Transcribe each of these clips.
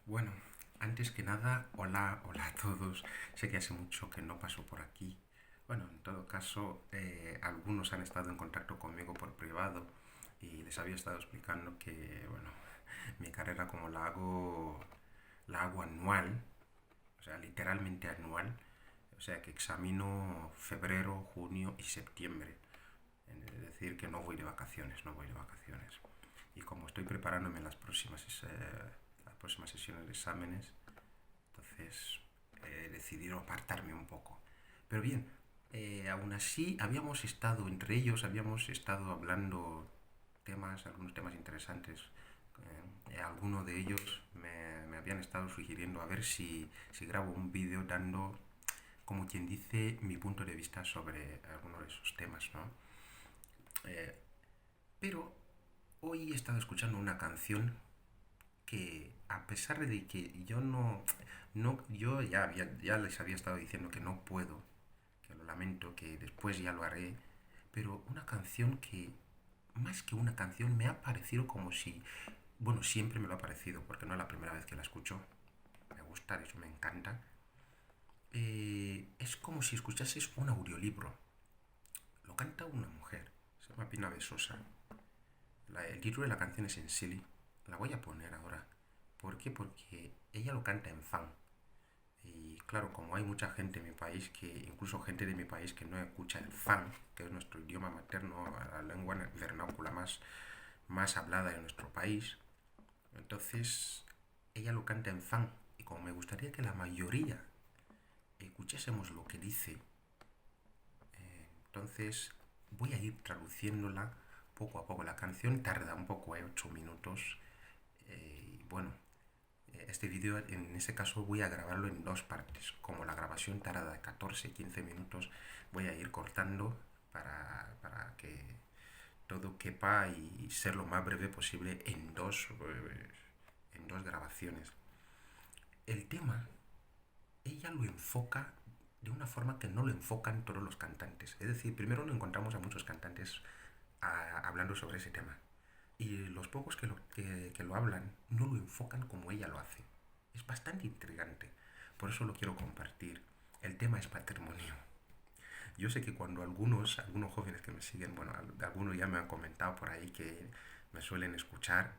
Bueno, antes que nada, hola a todos. Sé que hace mucho que no paso por aquí. Bueno, en todo caso, algunos han estado en contacto conmigo por privado y les había estado explicando que, bueno, mi carrera como la hago anual, o sea, literalmente anual. O sea, que examino febrero, junio y septiembre. Es decir, que no voy de vacaciones, no voy de vacaciones. Y como estoy preparándome las próximas sesiones de exámenes, entonces he decidido apartarme un poco. Pero bien, aún así entre ellos habíamos estado hablando algunos temas interesantes. Algunos de ellos me habían estado sugiriendo a ver si grabo un vídeo dando, como quien dice, mi punto de vista sobre algunos de esos temas, ¿no? Eh, pero hoy he estado escuchando una canción que, a pesar de que yo yo ya les había estado diciendo que no puedo, que lo lamento, que después ya lo haré, pero una canción que, más que una canción, me ha parecido como si, bueno, siempre me lo ha parecido, porque no es la primera vez que la escucho, me gusta, de hecho me encanta. Es como si escuchases un audiolibro, lo canta una mujer, se llama Pina de Sosa. El título de la canción es En Silly. La voy a poner ahora. ¿Por qué? Porque ella lo canta en fan. Y claro, como hay mucha gente en mi país, incluso gente de mi país que no escucha el fan, que es nuestro idioma materno, la lengua vernácula más hablada en nuestro país, entonces ella lo canta en fan. Y como me gustaría que la mayoría escuchásemos lo que dice, entonces voy a ir traduciéndola poco a poco. La canción tarda un poco, 8 minutos. Bueno, este vídeo en ese caso voy a grabarlo en dos partes. Como la grabación tarda 14-15 minutos, voy a ir cortando para que todo quepa y ser lo más breve posible en dos grabaciones. El tema, ella lo enfoca de una forma que no lo enfocan todos los cantantes. Es decir, primero no encontramos a muchos cantantes hablando sobre ese tema. Y los pocos que lo hablan no lo enfocan como ella lo hace. Es bastante intrigante. Por eso lo quiero compartir. El tema es patrimonio. Yo sé que cuando algunos jóvenes que me siguen, bueno, algunos ya me han comentado por ahí que me suelen escuchar.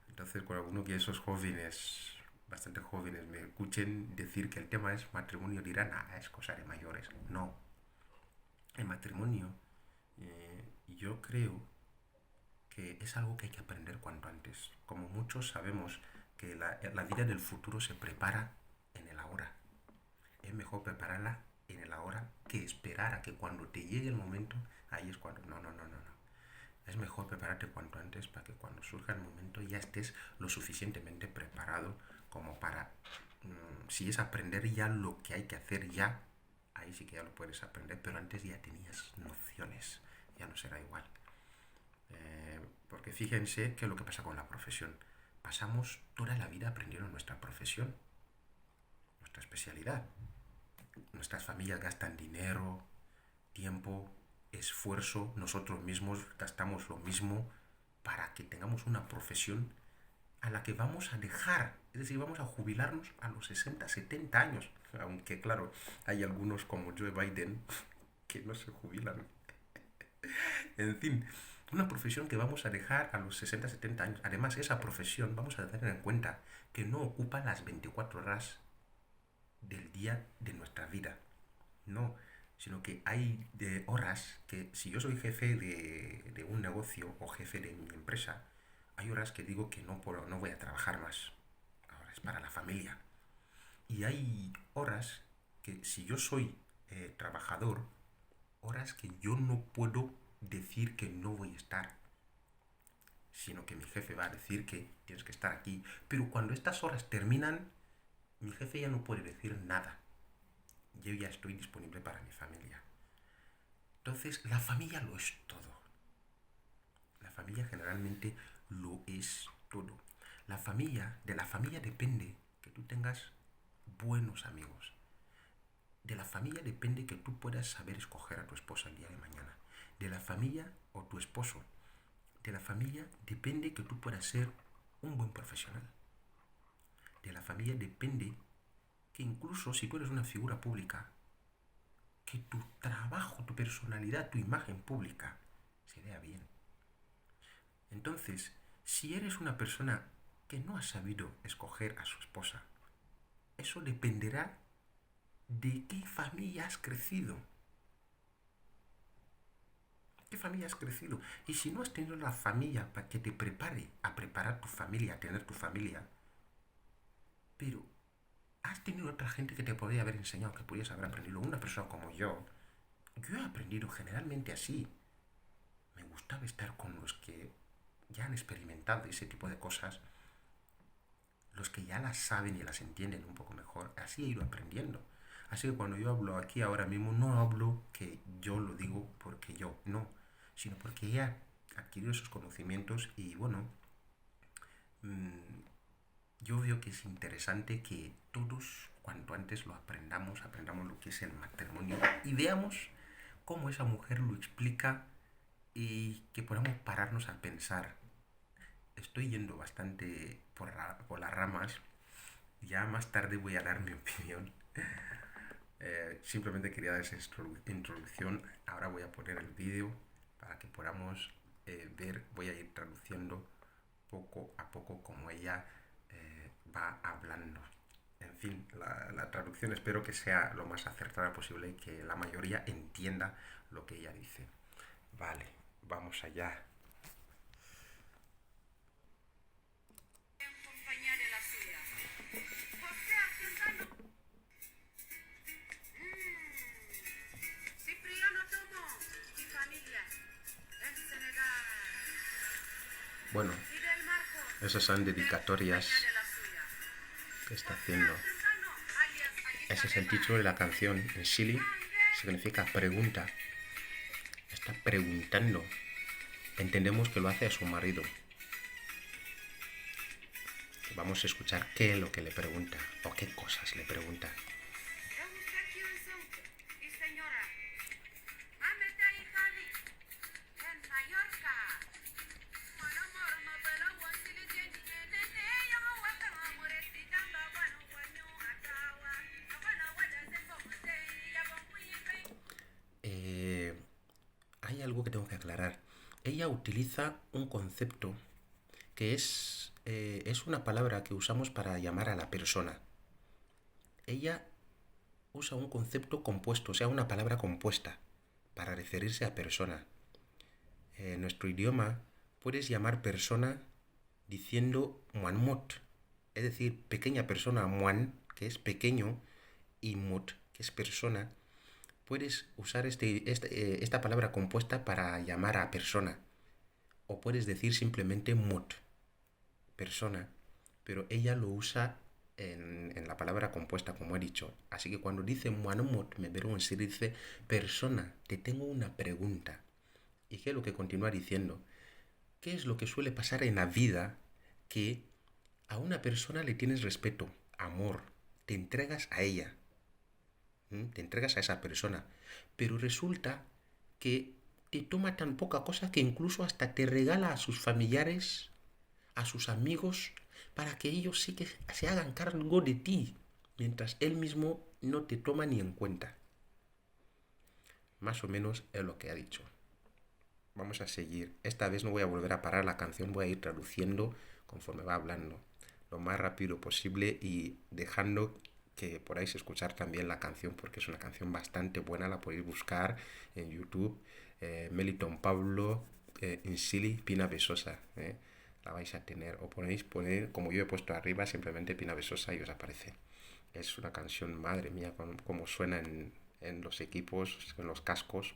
Entonces, cuando alguno de esos jóvenes, bastante jóvenes, me escuchen decir que el tema es matrimonio, dirán, ah, es cosa de mayores. No. El matrimonio, yo creo que es algo que hay que aprender cuanto antes. Como muchos sabemos que la vida del futuro se prepara en el ahora. Es mejor prepararla en el ahora que esperar a que cuando te llegue el momento, ahí es cuando... No, no, no, no, no. Es mejor prepararte cuanto antes para que cuando surja el momento ya estés lo suficientemente preparado como para, si es aprender ya lo que hay que hacer ya, ahí sí que ya lo puedes aprender, pero antes ya tenías nociones, ya no será igual. Porque fíjense qué es lo que pasa con la profesión. Pasamos toda la vida aprendiendo nuestra profesión, nuestra especialidad. Nuestras familias gastan dinero, tiempo, esfuerzo, nosotros mismos gastamos lo mismo para que tengamos una profesión a la que vamos a dejar, es decir, vamos a jubilarnos a los 60, 70 años. Aunque claro, hay algunos como Joe Biden que no se jubilan. En fin, una profesión que vamos a dejar a los 60, 70 años. Además, esa profesión vamos a tener en cuenta que no ocupa las 24 horas del día de nuestra vida. No, sino que hay de horas que si yo soy jefe de un negocio o jefe de mi empresa, hay horas que digo que no voy a trabajar más. Ahora es para la familia. Y hay horas que si yo soy trabajador, horas que yo no puedo decir que no voy a estar, sino que mi jefe va a decir que tienes que estar aquí. Pero cuando estas horas terminan, mi jefe ya no puede decir nada. Yo ya estoy disponible para mi familia. Entonces, la familia lo es todo. La familia generalmente lo es todo. De la familia depende que tú tengas buenos amigos. De la familia depende que tú puedas saber escoger a tu esposa el día de mañana. De la familia o tu esposo. De la familia depende que tú puedas ser un buen profesional. De la familia depende que incluso si tú eres una figura pública, que tu trabajo, tu personalidad, tu imagen pública se vea bien. Entonces, si eres una persona que no ha sabido escoger a su esposa, eso dependerá de qué familia has crecido. ¿Qué familia has crecido? Y si no has tenido la familia para que te prepare a preparar tu familia, a tener tu familia, pero has tenido otra gente que te podría haber enseñado, que podrías haber aprendido. Una persona como yo he aprendido generalmente así. Me gustaba estar con los que ya han experimentado ese tipo de cosas, los que ya las saben y las entienden un poco mejor. Así he ido aprendiendo. Así que cuando yo hablo aquí ahora mismo, no hablo que yo lo digo porque yo, no, sino porque he adquirido esos conocimientos y bueno, yo veo que es interesante que todos cuanto antes lo aprendamos lo que es el matrimonio y veamos cómo esa mujer lo explica y que podamos pararnos a pensar. Estoy yendo bastante por las ramas, ya más tarde voy a dar mi opinión. Simplemente quería dar esa introducción. Ahora voy a poner el vídeo para que podamos ver. Voy a ir traduciendo poco a poco como ella va hablando. En fin, la traducción espero que sea lo más acertada posible y que la mayoría entienda lo que ella dice. Vale, vamos allá. Bueno, esas son dedicatorias que está haciendo. Ese es el título de la canción. En Sili significa pregunta. Está preguntando. Entendemos que lo hace a su marido. Vamos a escuchar qué es lo que le pregunta o qué cosas le pregunta. Hay algo que tengo que aclarar. Ella utiliza un concepto que es una palabra que usamos para llamar a la persona. Ella usa un concepto compuesto, o sea, una palabra compuesta para referirse a persona. En nuestro idioma puedes llamar persona diciendo muanmot, es decir, pequeña persona, muan, que es pequeño, y mot, que es persona. Puedes usar esta palabra compuesta para llamar a persona. O puedes decir simplemente mot, persona. Pero ella lo usa en la palabra compuesta, como he dicho. Así que cuando dice muanmot, me verún si dice persona, te tengo una pregunta. ¿Y qué es lo que continúa diciendo? ¿Qué es lo que suele pasar en la vida que a una persona le tienes respeto, amor, te entregas a ella? Te entregas a esa persona, pero resulta que te toma tan poca cosa que incluso hasta te regala a sus familiares, a sus amigos, para que ellos sí que se hagan cargo de ti, mientras él mismo no te toma ni en cuenta. Más o menos es lo que ha dicho. Vamos a seguir. Esta vez no voy a volver a parar la canción, voy a ir traduciendo conforme va hablando, lo más rápido posible y dejando que podáis escuchar también la canción porque es una canción bastante buena, la podéis buscar en YouTube, Meliton Pablo, Insili Pina Besosa, la vais a tener, o poner como yo he puesto arriba simplemente Pina Besosa y os aparece. Es una canción, madre mía, como suena en los equipos, en los cascos.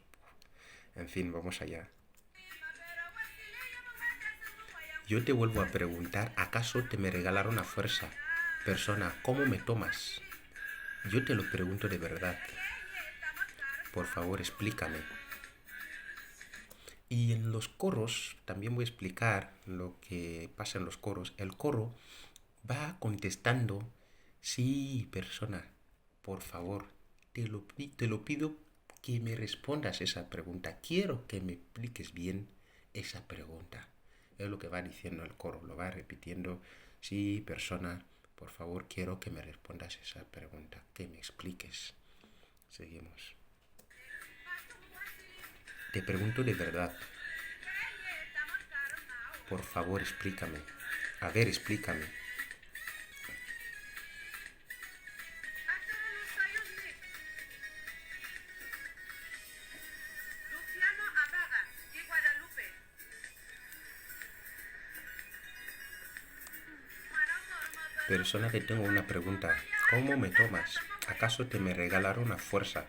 En fin, vamos allá. Yo te vuelvo a preguntar, ¿acaso te me regalaron a fuerza? Persona, ¿cómo me tomas? Yo te lo pregunto de verdad. Por favor, explícame. Y en los coros, también voy a explicar lo que pasa en los coros. El coro va contestando, sí, persona, por favor, te lo pido que me respondas esa pregunta. Quiero que me expliques bien esa pregunta. Es lo que va diciendo el coro, lo va repitiendo, sí, persona, Por favor, quiero que me respondas esa pregunta, que me expliques. Seguimos. Te pregunto de verdad. Por favor, explícame. A ver, explícame. Persona, te tengo una pregunta. ¿Cómo me tomas? ¿Acaso te me regalaron a fuerza?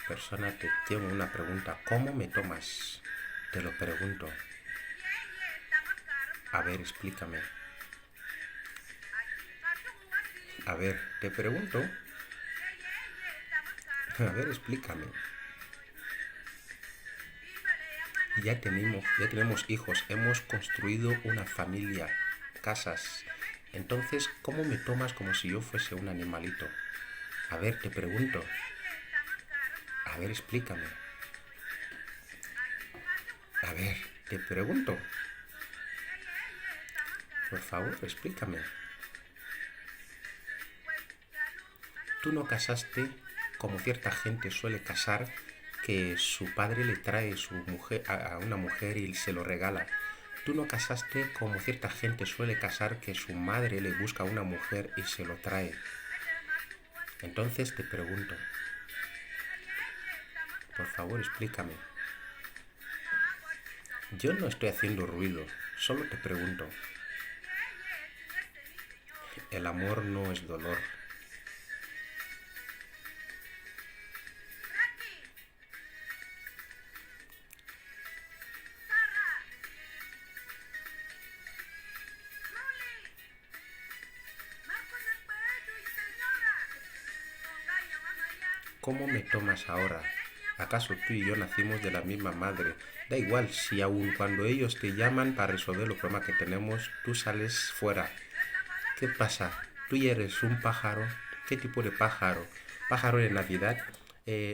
Persona, te tengo una pregunta. ¿Cómo me tomas? Te lo pregunto. A ver, explícame. A ver, te pregunto. A ver, explícame. Ya tenemos hijos, hemos construido una familia, casas. Entonces, ¿cómo me tomas como si yo fuese un animalito? A ver, te pregunto. A ver, explícame. A ver, te pregunto. Por favor, explícame. Tú no casaste como cierta gente suele casar, que su padre le trae su mujer a una mujer y se lo regala. Tú no casaste como cierta gente suele casar, que su madre le busca a una mujer y se lo trae. Entonces te pregunto, por favor, explícame. Yo no estoy haciendo ruido, solo te pregunto. El amor no es dolor. ¿Cómo me tomas ahora? ¿Acaso tú y yo nacimos de la misma madre? Da igual si aun cuando ellos te llaman para resolver los problemas que tenemos, tú sales fuera. ¿Qué pasa? ¿Tú ya eres un pájaro? ¿Qué tipo de pájaro? ¿Pájaro de Navidad?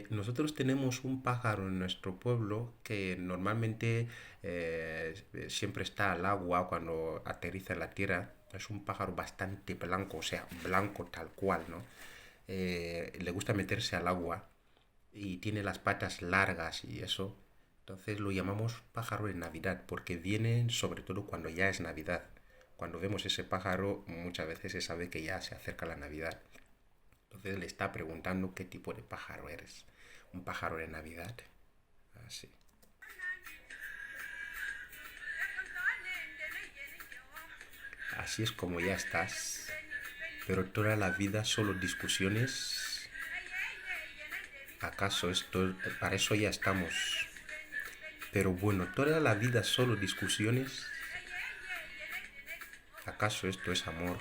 Nosotros tenemos un pájaro en nuestro pueblo que normalmente siempre está al agua cuando aterriza en la tierra. Es un pájaro bastante blanco, o sea, blanco tal cual, ¿no? Le gusta meterse al agua y tiene las patas largas y eso. Entonces lo llamamos pájaro de Navidad porque vienen sobre todo cuando ya es Navidad. Cuando vemos ese pájaro muchas veces se sabe que ya se acerca la Navidad. Entonces le está preguntando qué tipo de pájaro eres. ¿Un pájaro de Navidad? Así. Así es como ya estás. Pero toda la vida solo discusiones. ¿Acaso esto, para eso ya estamos? Pero bueno, toda la vida solo discusiones. ¿Acaso esto es amor?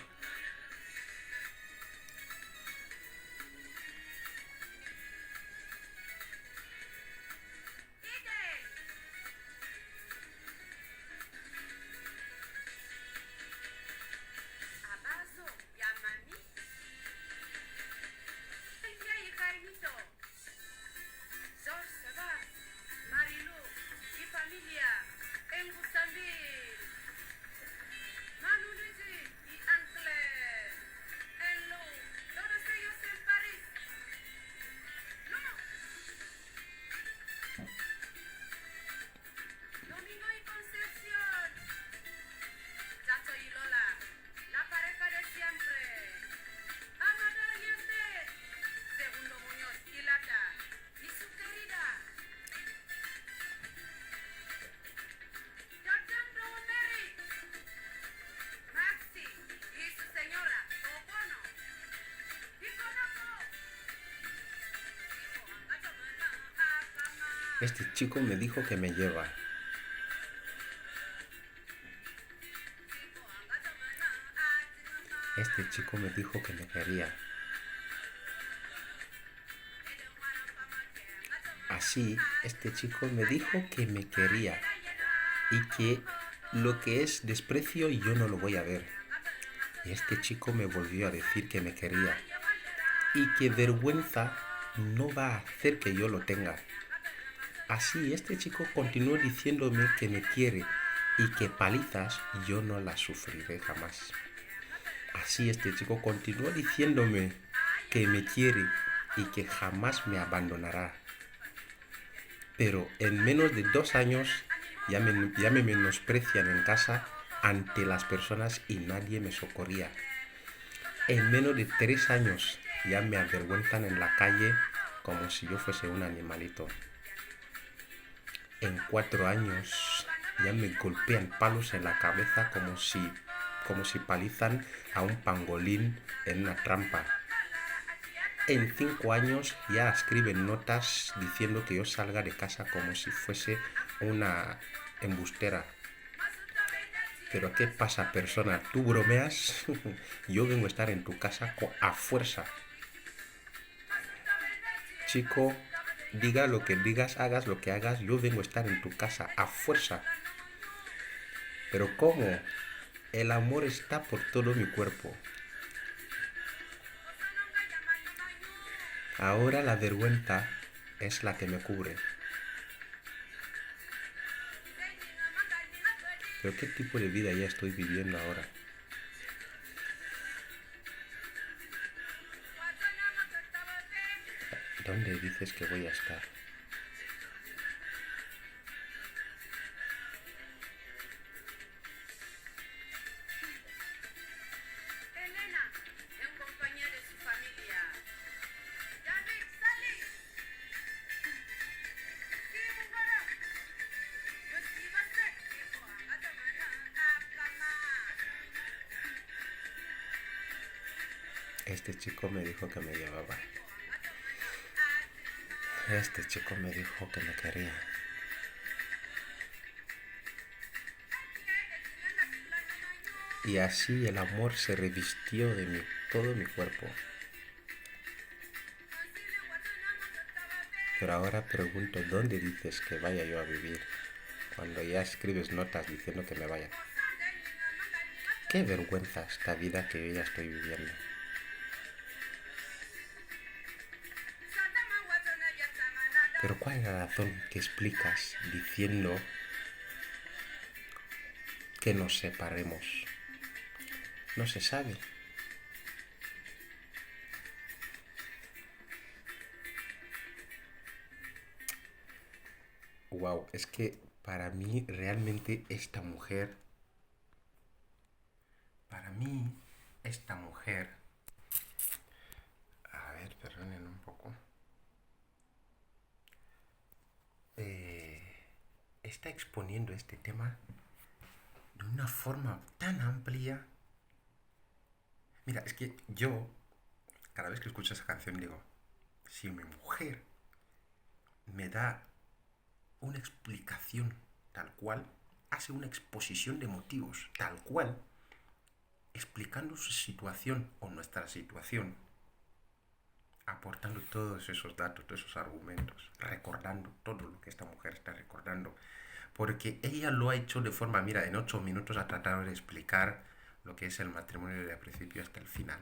Este chico me dijo que me lleva. Este chico me dijo que me quería. Así, este chico me dijo que me quería y que lo que es desprecio yo no lo voy a ver. Y este chico me volvió a decir que me quería y que vergüenza no va a hacer que yo lo tenga. Así, este chico continuó diciéndome que me quiere y que palizas yo no las sufriré jamás. Así este chico continuó diciéndome que me quiere y que jamás me abandonará. Pero en menos de 2 años ya me menosprecian en casa ante las personas y nadie me socorría. En menos de 3 años ya me avergüenzan en la calle como si yo fuese un animalito. En 4 años ya me golpean palos en la cabeza como si palizan a un pangolín en una trampa. En 5 años ya escriben notas diciendo que yo salga de casa como si fuese una embustera. Pero ¿qué pasa, persona? ¿Tú bromeas? Yo vengo a estar en tu casa a fuerza. Chico, diga lo que digas, hagas lo que hagas, yo vengo a estar en tu casa a fuerza. Pero ¿cómo? El amor está por todo mi cuerpo. Ahora la vergüenza es la que me cubre. Pero ¿qué tipo de vida ya estoy viviendo ahora? ¿Dónde dices que voy a estar? Este chico me dijo que me llevaba. Este chico me dijo que me quería. Y así el amor se revistió de todo mi cuerpo. Pero ahora pregunto, ¿dónde dices que vaya yo a vivir? Cuando ya escribes notas diciendo que me vaya. Qué vergüenza esta vida que yo ya estoy viviendo. Pero ¿cuál es la razón que explicas diciendo que nos separemos? No se sabe. Wow, es que para mí realmente esta mujer, a ver, perdonen un poco, está exponiendo este tema de una forma tan amplia. Mira, es que yo, cada vez que escucho esa canción digo, si mi mujer me da una explicación tal cual, hace una exposición de motivos tal cual, explicando su situación o nuestra situación, aportando todos esos datos, todos esos argumentos, recordando todo lo que esta mujer está recordando, porque ella lo ha hecho de forma, mira, en 8 minutos ha tratado de explicar lo que es el matrimonio desde el principio hasta el final,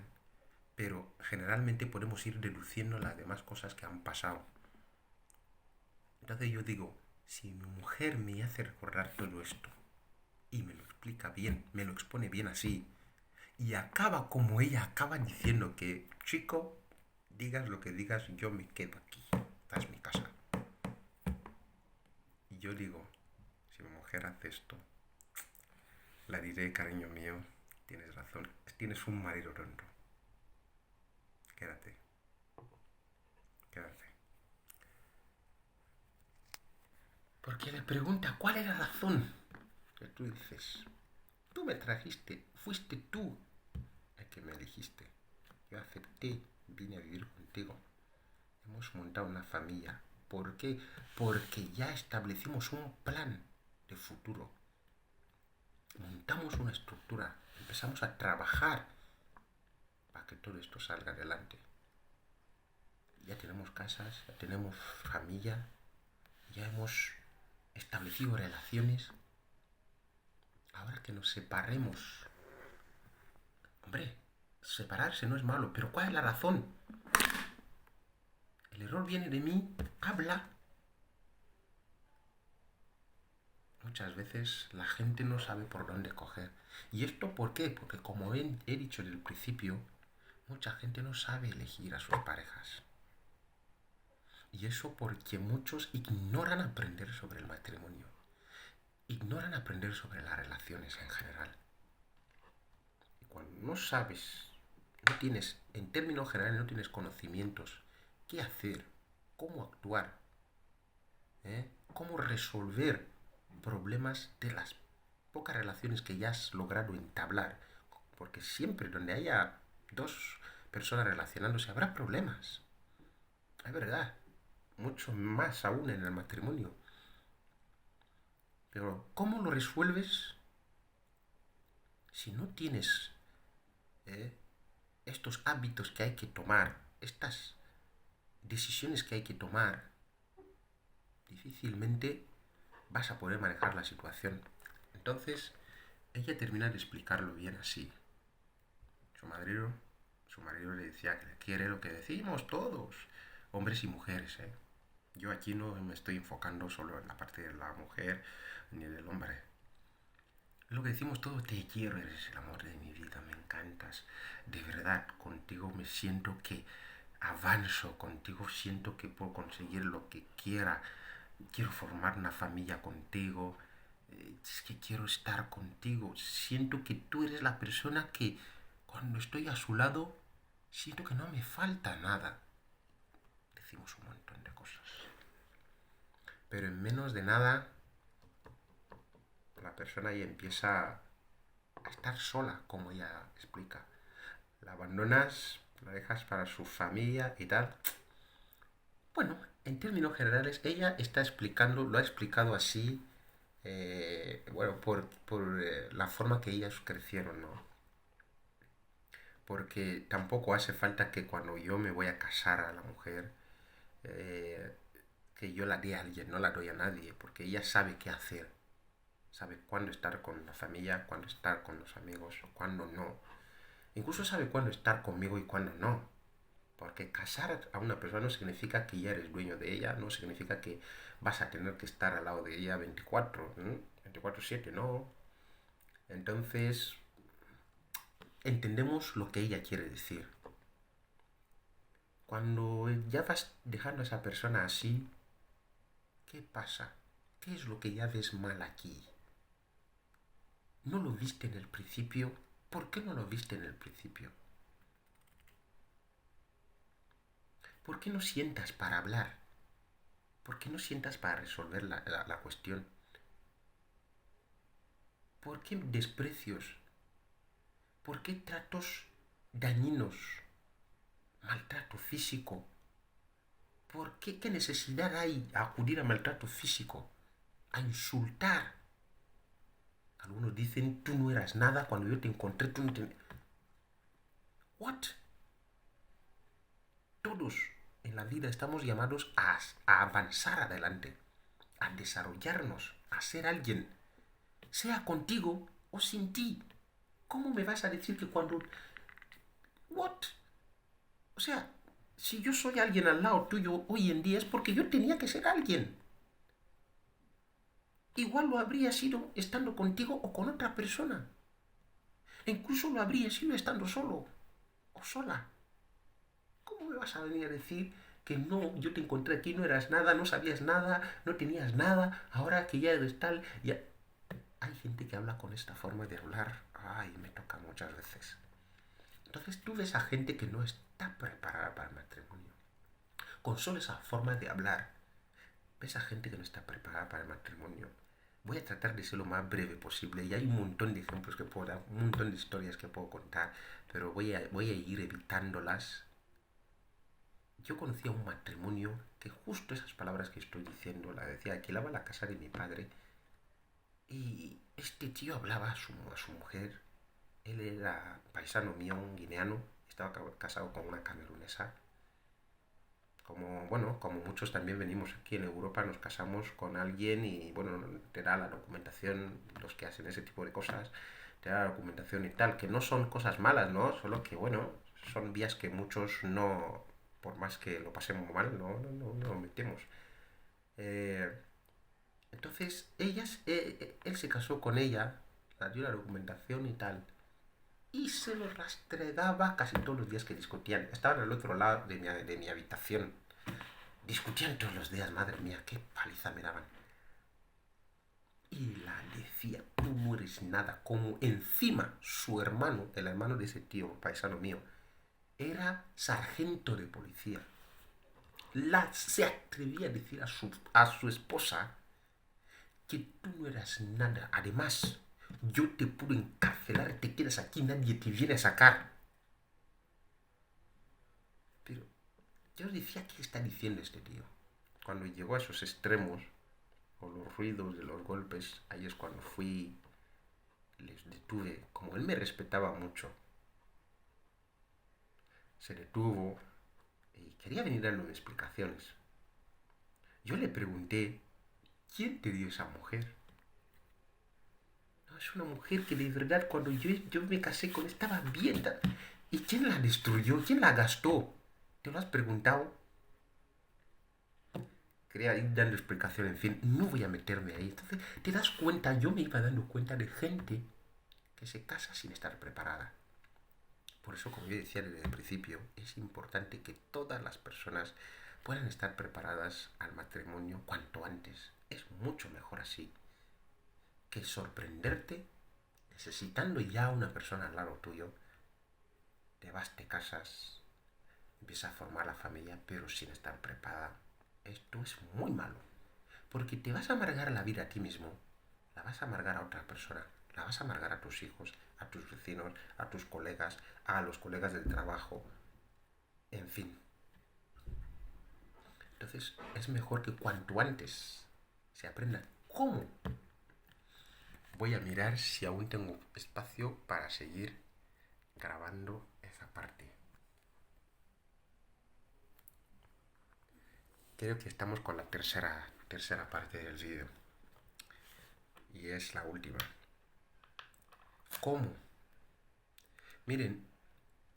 pero generalmente podemos ir deduciendo las demás cosas que han pasado. Entonces yo digo, si mi mujer me hace recordar todo esto y me lo explica bien, me lo expone bien así, y acaba como ella acaba diciendo que, chico, digas lo que digas, yo me quedo aquí, esta es mi casa. Y yo digo, si mi mujer hace esto, la diré, cariño mío, tienes razón, tienes un marido tonto. Quédate. Porque le pregunta, ¿cuál es la razón? Que tú dices, tú me trajiste, fuiste tú el que me elegiste. Yo acepté, vine a vivir contigo. Hemos montado una familia. ¿Por qué? Porque ya establecimos un plan de futuro. Montamos una estructura. Empezamos a trabajar para que todo esto salga adelante. Ya tenemos casas, ya tenemos familia, ya hemos establecido relaciones. Ahora que nos separemos. Hombre, separarse no es malo, pero ¿cuál es la razón? El error viene de mí, habla. muchas veces la gente no sabe por dónde coger. ¿Y esto por qué? Porque como he dicho desde el principio, mucha gente no sabe elegir a sus parejas. Y eso porque muchos ignoran aprender sobre el matrimonio. Ignoran aprender sobre las relaciones en general. Y cuando no sabes, no tienes, en términos generales, no tienes conocimientos, qué hacer, cómo actuar, cómo resolver problemas de las pocas relaciones que ya has logrado entablar. Porque siempre donde haya dos personas relacionándose habrá problemas. Es verdad. Mucho más aún en el matrimonio. Pero ¿cómo lo resuelves si no tienes eh, estos hábitos que hay que tomar, estas decisiones que hay que tomar? Difícilmente vas a poder manejar la situación. Entonces, ella termina de explicarlo bien así. Su marido, su marido le decía que le quiere lo que decimos todos, hombres y mujeres, ¿eh? Yo aquí no me estoy enfocando solo en la parte de la mujer ni del hombre. Lo que decimos todos, te quiero, eres el amor de mi vida, me encantas. De verdad, contigo me siento que avanzo, contigo siento que puedo conseguir lo que quiera. Quiero formar una familia contigo. Es que quiero estar contigo. Siento que tú eres la persona que cuando estoy a su lado, siento que no me falta nada. Decimos un montón de cosas. Pero en menos de nada, la persona ya empieza a estar sola, como ella explica. La abandonas, la dejas para su familia y tal. Bueno, en términos generales, ella está explicando, lo ha explicado así, bueno, por la forma que ellas crecieron, ¿no? Porque tampoco hace falta que cuando yo me voy a casar a la mujer, eh, que yo la dé a alguien, no la doy a nadie, porque ella sabe qué hacer, sabe cuándo estar con la familia, cuándo estar con los amigos, cuándo no. Incluso sabe cuándo estar conmigo y cuándo no. Porque casar a una persona no significa que ya eres dueño de ella, no significa que vas a tener que estar al lado de ella 24, ¿eh? 24/7, no. Entonces, entendemos lo que ella quiere decir. Cuando ya vas dejando a esa persona así, ¿qué pasa? ¿Qué es lo que ya ves mal aquí? ¿No lo viste en el principio? ¿Por qué no lo viste en el principio? ¿Por qué no sientas para hablar? ¿Por qué no sientas para resolver la cuestión? ¿Por qué desprecios? ¿Por qué tratos dañinos? Maltrato físico. ¿Por qué? ¿Qué necesidad hay a acudir a maltrato físico? A insultar. Algunos dicen, tú no eras nada, cuando yo te encontré, tú no te... ¿What? Todos en la vida estamos llamados a avanzar adelante, a desarrollarnos, a ser alguien, sea contigo o sin ti. ¿Cómo me vas a decir que cuando... ¿What? O sea, si yo soy alguien al lado tuyo hoy en día es porque yo tenía que ser alguien. Igual lo habría sido estando contigo o con otra persona. E incluso lo habría sido estando solo o sola. ¿Cómo me vas a venir a decir que no, yo te encontré aquí, no eras nada, no sabías nada, no tenías nada, ahora que ya eres tal, ya... Hay gente que habla con esta forma de hablar, ay, me toca muchas veces. Entonces tú ves a gente que no está preparada para el matrimonio. Con solo esa forma de hablar, ves a gente que no está preparada para el matrimonio. Voy a tratar de ser lo más breve posible y hay un montón de ejemplos que puedo dar, un montón de historias que puedo contar, pero voy a ir evitándolas. Yo conocía un matrimonio que justo esas palabras que estoy diciendo la decía, alquilaba la casa de mi padre y este tío hablaba a su mujer. Él era paisano mío, un guineano, estaba casado con una camerunesa. Como, bueno, como muchos también venimos aquí en Europa, nos casamos con alguien y, bueno, te da la documentación, los que hacen ese tipo de cosas, te da la documentación y tal, que no son cosas malas, ¿no? Solo que, bueno, son vías que muchos no, por más que lo pasemos mal, no metemos. Eh, Entonces, él se casó con ella, le dio la documentación y tal, y se lo rastregaba casi todos los días que discutían. Estaban al otro lado de mi habitación. Discutían todos los días, madre mía, qué paliza me daban. Y la decía, tú no eres nada. Como encima su hermano, el hermano de ese tío, paisano mío, era sargento de policía. Se atrevía a decir a su esposa que tú no eras nada. Además, yo te puedo encarcelar, te quedas aquí, nadie te viene a sacar. Pero yo decía, ¿qué está diciendo este tío? Cuando llegó a esos extremos, o los ruidos de los golpes, ahí es cuando fui, les detuve. Como él me respetaba mucho, se detuvo y quería venir dándome explicaciones. Yo le pregunté, ¿quién te dio esa mujer? No, es una mujer que de verdad cuando yo me casé con estaba bien. ¿Y quién la destruyó? ¿Quién la gastó? ¿Te lo has preguntado? Quería ir dando explicación, en fin, no voy a meterme ahí. Entonces, te das cuenta, yo me iba dando cuenta de gente que se casa sin estar preparada. Por eso, como yo decía desde el principio, es importante que todas las personas puedan estar preparadas al matrimonio cuanto antes. Es mucho mejor así que sorprenderte necesitando ya una persona al lado tuyo. Te vas, te casas, empiezas a formar la familia, pero sin estar preparada. Esto es muy malo, porque te vas a amargar la vida a ti mismo, la vas a amargar a otra persona, la vas a amargar a tus hijos, a tus vecinos, a tus colegas, a los colegas del trabajo, en fin. Entonces es mejor que cuanto antes se aprenda cómo. Voy a mirar si aún tengo espacio para seguir grabando esa parte. Creo que estamos con la tercera parte del vídeo. Y es la última. ¿Cómo? Miren,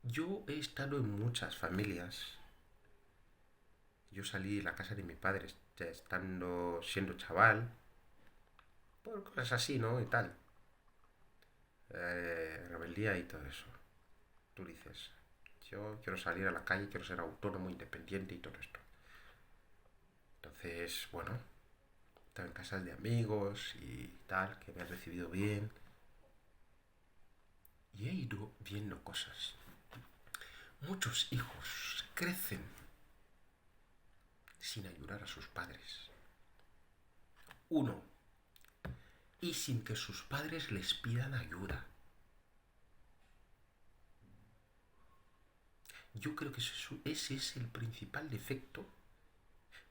yo he estado en muchas familias. Yo salí de la casa de mi padre siendo chaval, por cosas así, ¿no? Y tal. Rebeldía y todo eso. Tú dices, yo quiero salir a la calle, quiero ser autónomo, independiente y todo esto. Entonces, bueno, estaba en casas de amigos y tal, que me han recibido bien. Y he ido viendo cosas. Muchos hijos crecen sin ayudar a sus padres. Uno, y sin que sus padres les pidan ayuda. Yo creo que ese es el principal defecto,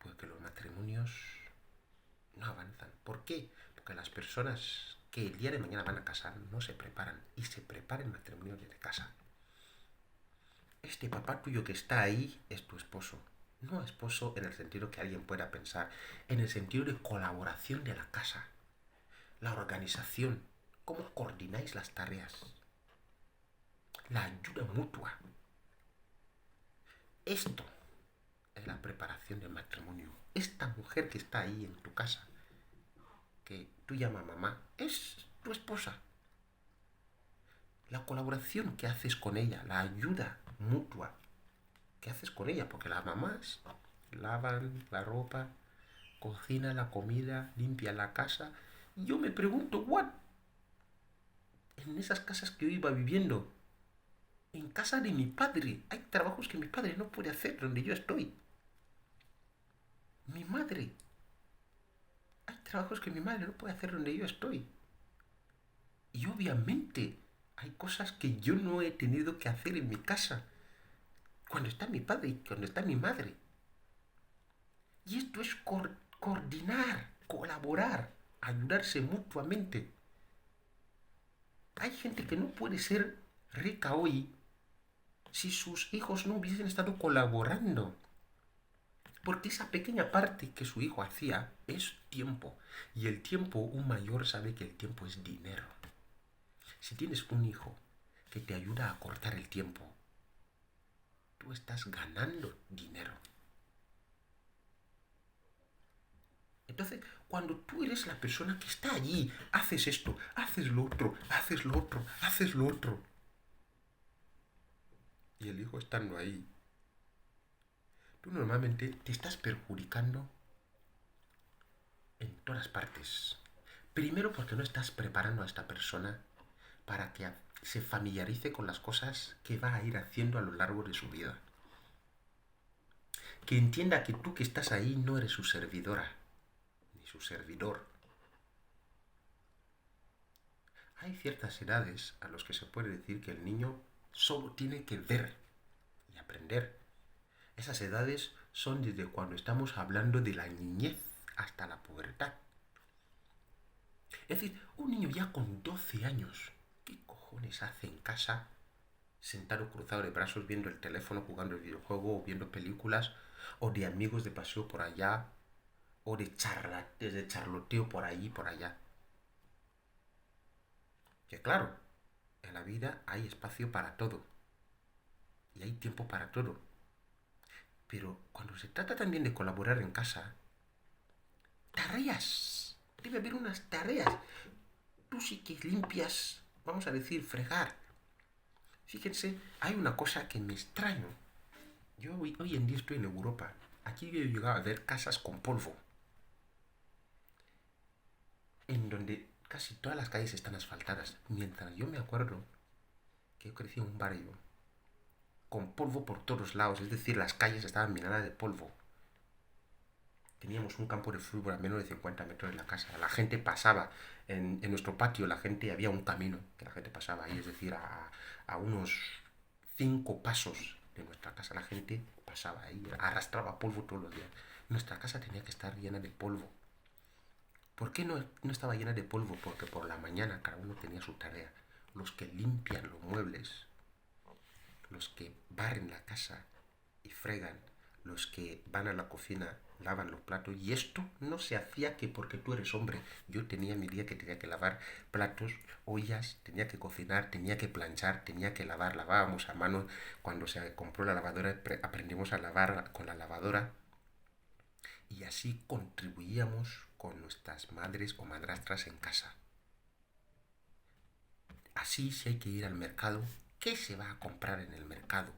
porque los matrimonios no avanzan. ¿Por qué? Porque las personas que el día de mañana van a casar no se preparan, y se preparan matrimonios desde casa. Este papá tuyo que está ahí es tu esposo. No esposo en el sentido que alguien pueda pensar, en el sentido de colaboración de la casa, la organización, cómo coordináis las tareas, la ayuda mutua. Esto es la preparación del matrimonio. Esta mujer que está ahí en tu casa, que tú llamas mamá, es tu esposa. La colaboración que haces con ella, la ayuda mutua que haces con ella, porque las mamás lavan la ropa, cocinan la comida, limpian la casa. Y yo me pregunto, ¿what? En esas casas que yo iba viviendo, en casa de mi padre, hay trabajos que mi padre no puede hacer donde yo estoy. Mi madre, hay trabajos que mi madre no puede hacer donde yo estoy. Y obviamente hay cosas que yo no he tenido que hacer en mi casa cuando está mi padre y cuando está mi madre. Y esto es coordinar, colaborar, ayudarse mutuamente. Hay gente que no puede ser rica hoy si sus hijos no hubiesen estado colaborando. Porque esa pequeña parte que su hijo hacía es tiempo. Y el tiempo, un mayor sabe que el tiempo es dinero. Si tienes un hijo que te ayuda a cortar el tiempo, tú estás ganando dinero. Entonces, Cuando tú eres la persona que está allí, haces esto, haces lo otro, haces lo otro, haces lo otro. Y el hijo estando ahí, tú normalmente te estás perjudicando en todas partes. Primero porque no estás preparando a esta persona para que se familiarice con las cosas que va a ir haciendo a lo largo de su vida. Que entienda que tú que estás ahí no eres su servidora, ni su servidor. Hay ciertas edades a las que se puede decir que el niño solo tiene que ver y aprender. Esas edades son desde cuando estamos hablando de la niñez hasta la pubertad. Es decir, un niño ya con 12 años, ¿qué cojones hace en casa sentado cruzado de brazos viendo el teléfono, jugando el videojuego, o viendo películas, o de amigos de paseo por allá, o de charloteo por allí y por allá? Que claro, en la vida hay espacio para todo y hay tiempo para todo. Pero cuando se trata también de colaborar en casa, tareas. Debe haber unas tareas. Tú sí que limpias, vamos a decir, fregar. Fíjense, hay una cosa que me extraño. Yo hoy en día estoy en Europa. Aquí yo he llegado a ver casas con polvo, en donde casi todas las calles están asfaltadas. Mientras yo me acuerdo que yo crecí en un barrio con polvo por todos lados, es decir, las calles estaban minadas de polvo. Teníamos un campo de fútbol a menos de 50 metros de la casa. La gente pasaba en nuestro patio, había un camino que la gente pasaba ahí, es decir, a unos 5 pasos de nuestra casa. La gente pasaba ahí, arrastraba polvo todos los días. Nuestra casa tenía que estar llena de polvo. ¿Por qué no estaba llena de polvo? Porque por la mañana cada uno tenía su tarea. Los que limpian los muebles, los que barren la casa y fregan, los que van a la cocina, lavan los platos. Y esto no se hacía que porque tú eres hombre. Yo tenía mi día que tenía que lavar platos, ollas, tenía que cocinar, tenía que planchar, tenía que lavar. Lavábamos a mano. Cuando se compró la lavadora aprendimos a lavar con la lavadora. Y así contribuíamos con nuestras madres o madrastras en casa. Así, si hay que ir al mercado, ¿qué se va a comprar en el mercado?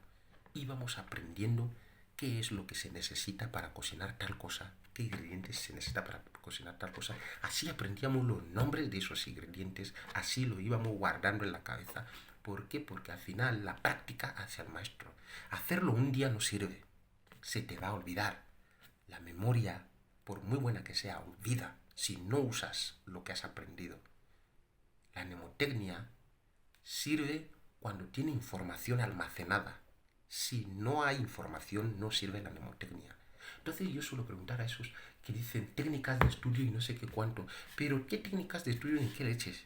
Íbamos aprendiendo qué es lo que se necesita para cocinar tal cosa, qué ingredientes se necesita para cocinar tal cosa. Así aprendíamos los nombres de esos ingredientes, así lo íbamos guardando en la cabeza. ¿Por qué? Porque al final la práctica hace al maestro. Hacerlo un día no sirve, se te va a olvidar. La memoria, por muy buena que sea, olvida si no usas lo que has aprendido. La mnemotecnia sirve cuando tiene información almacenada. Si no hay información, no sirve la mnemotecnia. Entonces yo suelo preguntar a esos que dicen técnicas de estudio y no sé qué cuánto. Pero ¿qué técnicas de estudio ni qué leches?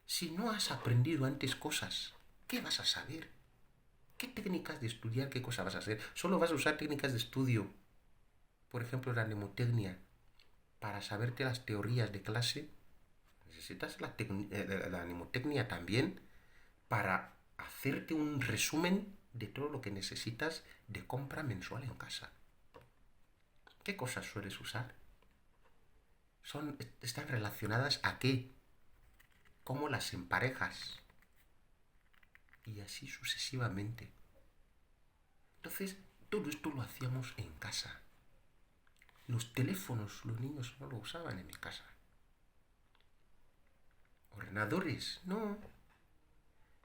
Si no has aprendido antes cosas, ¿qué vas a saber? ¿Qué técnicas de estudiar, qué cosa vas a hacer? Solo vas a usar técnicas de estudio. Por ejemplo, la mnemotecnia. Para saberte las teorías de clase, necesitas la mnemotecnia también para hacerte un resumen de todo lo que necesitas de compra mensual en casa. ¿Qué cosas sueles usar? Están relacionadas a qué, cómo las emparejas y así sucesivamente. Entonces, todo esto lo hacíamos en casa. Los teléfonos, los niños no lo usaban en mi casa. Ordenadores, no.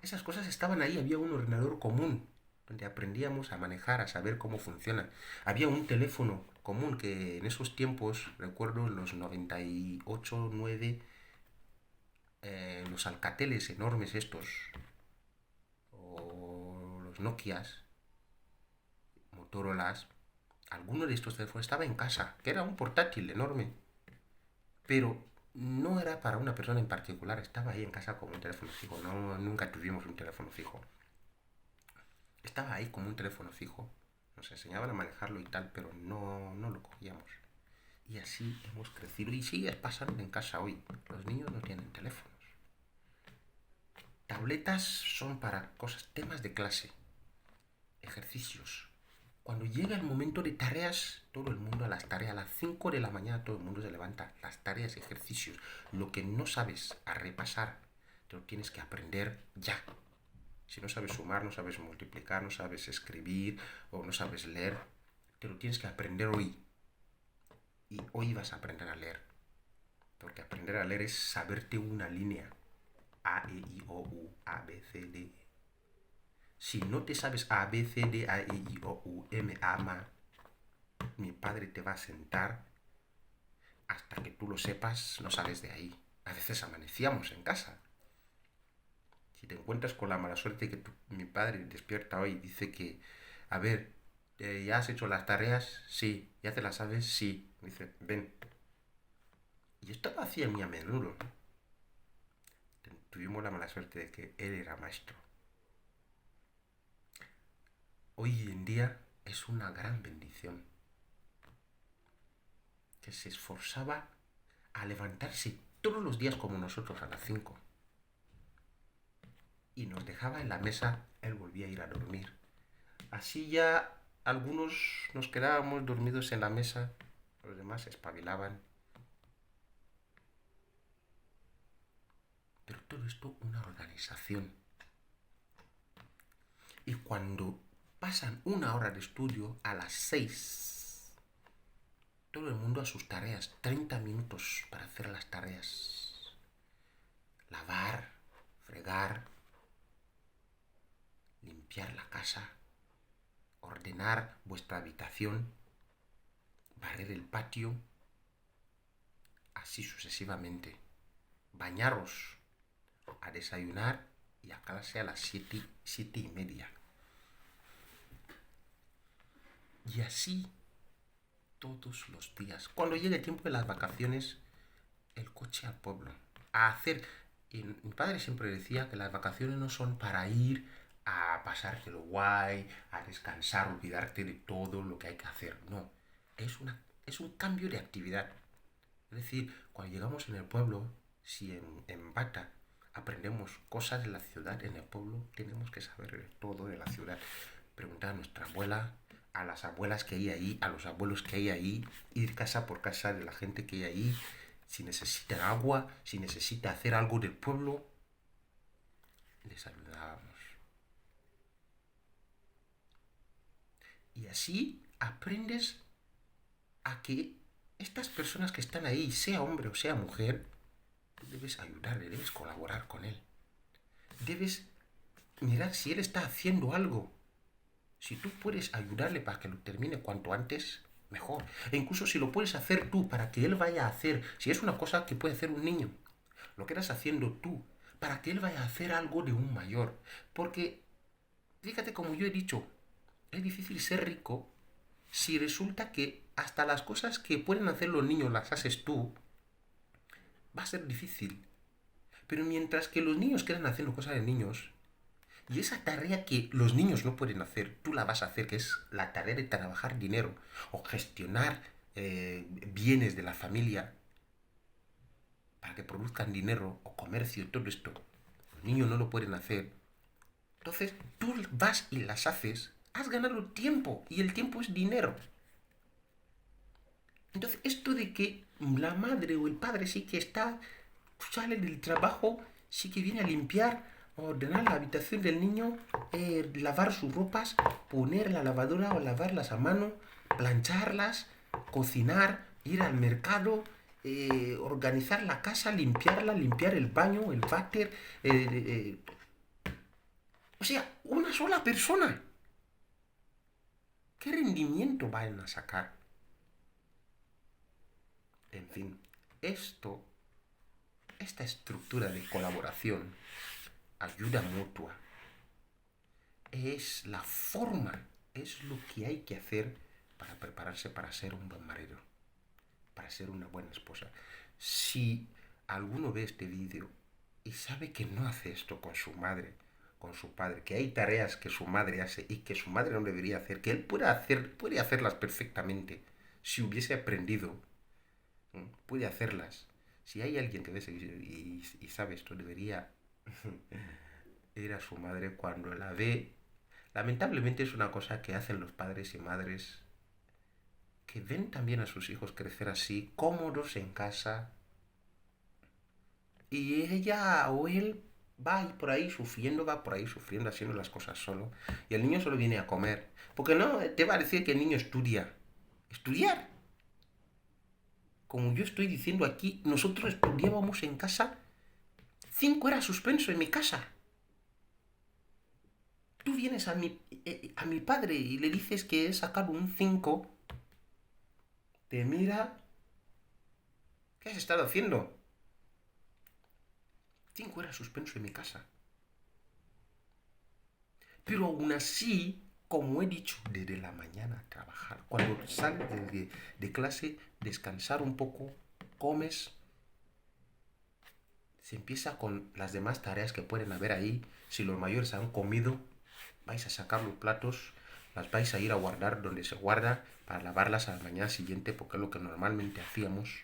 Esas cosas estaban ahí, había un ordenador común, donde aprendíamos a manejar, a saber cómo funciona. Había un teléfono común que en esos tiempos, recuerdo en los 98, 9, los Alcateles enormes estos, o los Nokias, Motorolas, alguno de estos teléfonos estaba en casa, que era un portátil enorme, pero no era para una persona en particular, estaba ahí en casa como un teléfono fijo, no, nunca tuvimos un teléfono fijo. Estaba ahí como un teléfono fijo, nos enseñaban a manejarlo y tal, pero no lo cogíamos. Y así hemos crecido y sigue pasando en casa hoy. Los niños no tienen teléfonos. Tabletas son para cosas, temas de clase, ejercicios, Cuando llega el momento de tareas, todo el mundo a las tareas, a las 5 de la mañana todo el mundo se levanta. Las tareas, ejercicios, lo que no sabes a repasar, te lo tienes que aprender ya. Si no sabes sumar, no sabes multiplicar, no sabes escribir o no sabes leer, te lo tienes que aprender hoy. Y hoy vas a aprender a leer. Porque aprender a leer es saberte una línea. A, E, I, O, U, A, B, C, D. Si no te sabes A, B, C, D, A, E, I, O, U, M, A, M, mi padre te va a sentar hasta que tú lo sepas, no sales de ahí. A veces amanecíamos en casa. Si te encuentras con la mala suerte que mi padre despierta hoy y dice que, a ver, ¿ya has hecho las tareas? Sí. ¿Ya te las sabes? Sí. Me dice, ven. Y esto lo hacía muy a menudo. Tuvimos la mala suerte de que él era maestro. Hoy en día es una gran bendición que se esforzaba a levantarse todos los días como nosotros a las 5 y nos dejaba en la mesa, él volvía a ir a dormir. Así ya algunos nos quedábamos dormidos en la mesa, los demás se espabilaban. Pero todo esto una organización. Y cuando pasan una hora de estudio, a las 6, todo el mundo a sus tareas, 30 minutos para hacer las tareas. Lavar, fregar, limpiar la casa, ordenar vuestra habitación, barrer el patio, así sucesivamente. Bañaros, a desayunar y a clase a las 7:30. Y así todos los días. Cuando llegue el tiempo de las vacaciones, el coche al pueblo. A hacer... Y mi padre siempre decía que las vacaciones no son para ir a pasártelo guay, a descansar, olvidarte de todo lo que hay que hacer. No, es un cambio de actividad. Es decir, cuando llegamos en el pueblo, si en Bata aprendemos cosas de la ciudad, en el pueblo tenemos que saber todo de la ciudad. Preguntar a nuestra abuela, a las abuelas que hay ahí, a los abuelos que hay ahí, ir casa por casa de la gente que hay ahí, si necesitan agua, si necesita hacer algo del pueblo, les ayudábamos. Y así aprendes a que estas personas que están ahí, sea hombre o sea mujer, tú debes ayudarle, debes colaborar con él. Debes mirar si él está haciendo algo. Si tú puedes ayudarle para que lo termine cuanto antes, mejor. E incluso si lo puedes hacer tú para que él vaya a hacer, si es una cosa que puede hacer un niño, lo que estás haciendo tú, para que él vaya a hacer algo de un mayor. Porque, fíjate como yo he dicho, es difícil ser rico si resulta que hasta las cosas que pueden hacer los niños las haces tú, va a ser difícil. Pero mientras que los niños quedan haciendo cosas de niños, y esa tarea que los niños no pueden hacer, tú la vas a hacer, que es la tarea de trabajar dinero o gestionar bienes de la familia para que produzcan dinero o comercio y todo esto. Los niños no lo pueden hacer. Entonces tú vas y las haces, has ganado tiempo y el tiempo es dinero. Entonces esto de que la madre o el padre sí que sale del trabajo, sí que viene a limpiar, ordenar la habitación del niño, lavar sus ropas, poner la lavadora o lavarlas a mano, plancharlas, cocinar, ir al mercado, organizar la casa, limpiarla, limpiar el baño, el váter. O sea, una sola persona. ¿Qué rendimiento van a sacar? En fin, esta estructura de colaboración, ayuda mutua, es la forma, es lo que hay que hacer para prepararse para ser un buen marido, para ser una buena esposa. Si alguno ve este vídeo y sabe que no hace esto con su madre, con su padre, que hay tareas que su madre hace y que su madre no debería hacer, que él puede hacerlas perfectamente si hubiese aprendido, puede hacerlas. Si hay alguien que ve ese vídeo y sabe esto, debería ir a su madre cuando la Lamentablemente es una cosa que hacen los padres y madres que ven también a sus hijos crecer así, cómodos en casa, y ella o él va ahí por ahí sufriendo, va por ahí sufriendo, haciendo las cosas solo, y el niño solo viene a comer. Porque no te va a decir que el niño estudia. Estudiar. Como yo estoy diciendo aquí, nosotros estudiábamos en casa, 5 era suspenso en mi casa. Tú vienes a mi padre y le dices que he sacado un 5, te mira, ¿qué has estado haciendo? 5 era suspenso en mi casa. Pero aún así, como he dicho, desde la mañana a trabajar. Cuando sales de clase, descansar un poco, comes, se empieza con las demás tareas que pueden haber ahí. Si los mayores han comido, vais a sacar los platos, las vais a ir a guardar donde se guarda para lavarlas a la mañana siguiente, porque es lo que normalmente hacíamos.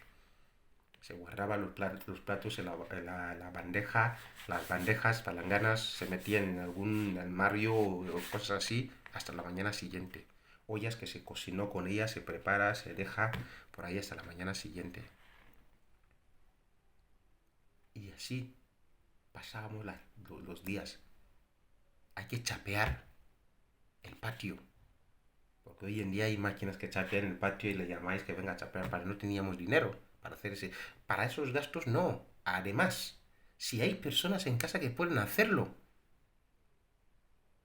Se guardaban los platos en la bandeja, las bandejas, palanganas, se metían en algún armario o cosas así hasta la mañana siguiente. Ollas que se cocinó con ellas, se prepara, se deja por ahí hasta la mañana siguiente. Y así pasábamos los días. Hay que chapear el patio. Porque hoy en día hay máquinas que chapean el patio y le llamáis que venga a chapear, para no teníamos dinero para hacer ese. Para esos gastos no. Además, si hay personas en casa que pueden hacerlo.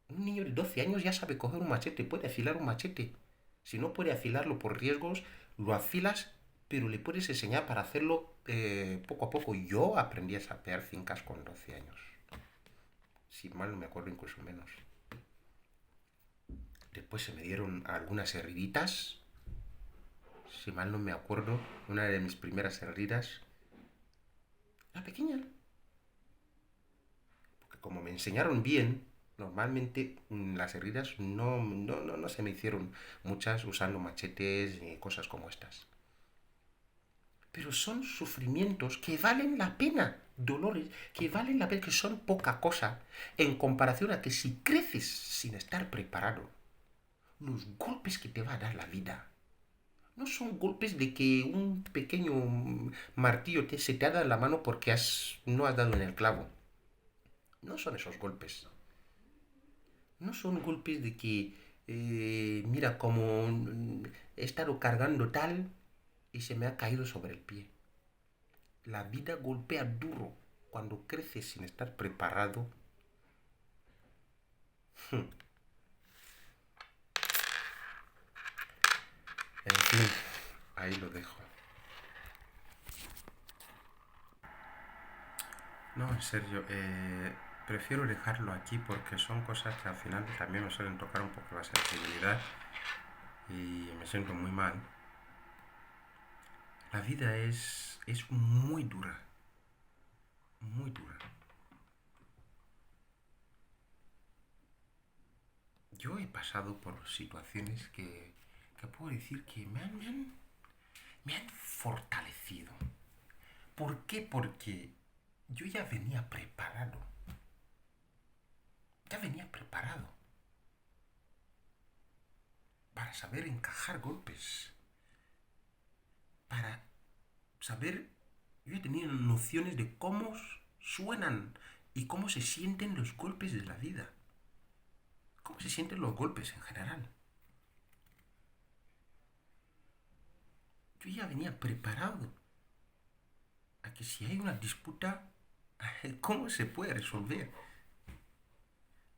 Un niño de 12 años ya sabe coger un machete, puede afilar un machete. Si no puede afilarlo por riesgos, lo afilas, pero le puedes enseñar para hacerlo poco a poco. Yo aprendí a sapear fincas con 12 años. Si mal no me acuerdo, incluso menos. Después se me dieron algunas herriditas. Si mal no me acuerdo, una de mis primeras herridas. La pequeña. Porque como me enseñaron bien, normalmente las heridas no se me hicieron muchas usando machetes y cosas como estas. Pero son sufrimientos que valen la pena, dolores que valen la pena, que son poca cosa en comparación a que si creces sin estar preparado, los golpes que te va a dar la vida no son golpes de que un pequeño martillo se te ha dado en la mano porque no has dado en el clavo. No son esos golpes. No son golpes de que, mira, como he estado cargando tal y se me ha caído sobre el pie. La vida golpea duro cuando creces sin estar preparado. En fin, ahí lo dejo. No, en serio, prefiero dejarlo aquí porque son cosas que al final también me suelen tocar un poco la sensibilidad y me siento muy mal. La vida es muy dura, muy dura. Yo he pasado por situaciones que puedo decir que me han fortalecido. ¿Por qué? Porque yo ya venía preparado. Ya venía preparado para saber encajar golpes. Para saber, yo he tenido nociones de cómo suenan y cómo se sienten los golpes de la vida. Cómo se sienten los golpes en general. Yo ya venía preparado a que si hay una disputa, ¿cómo se puede resolver?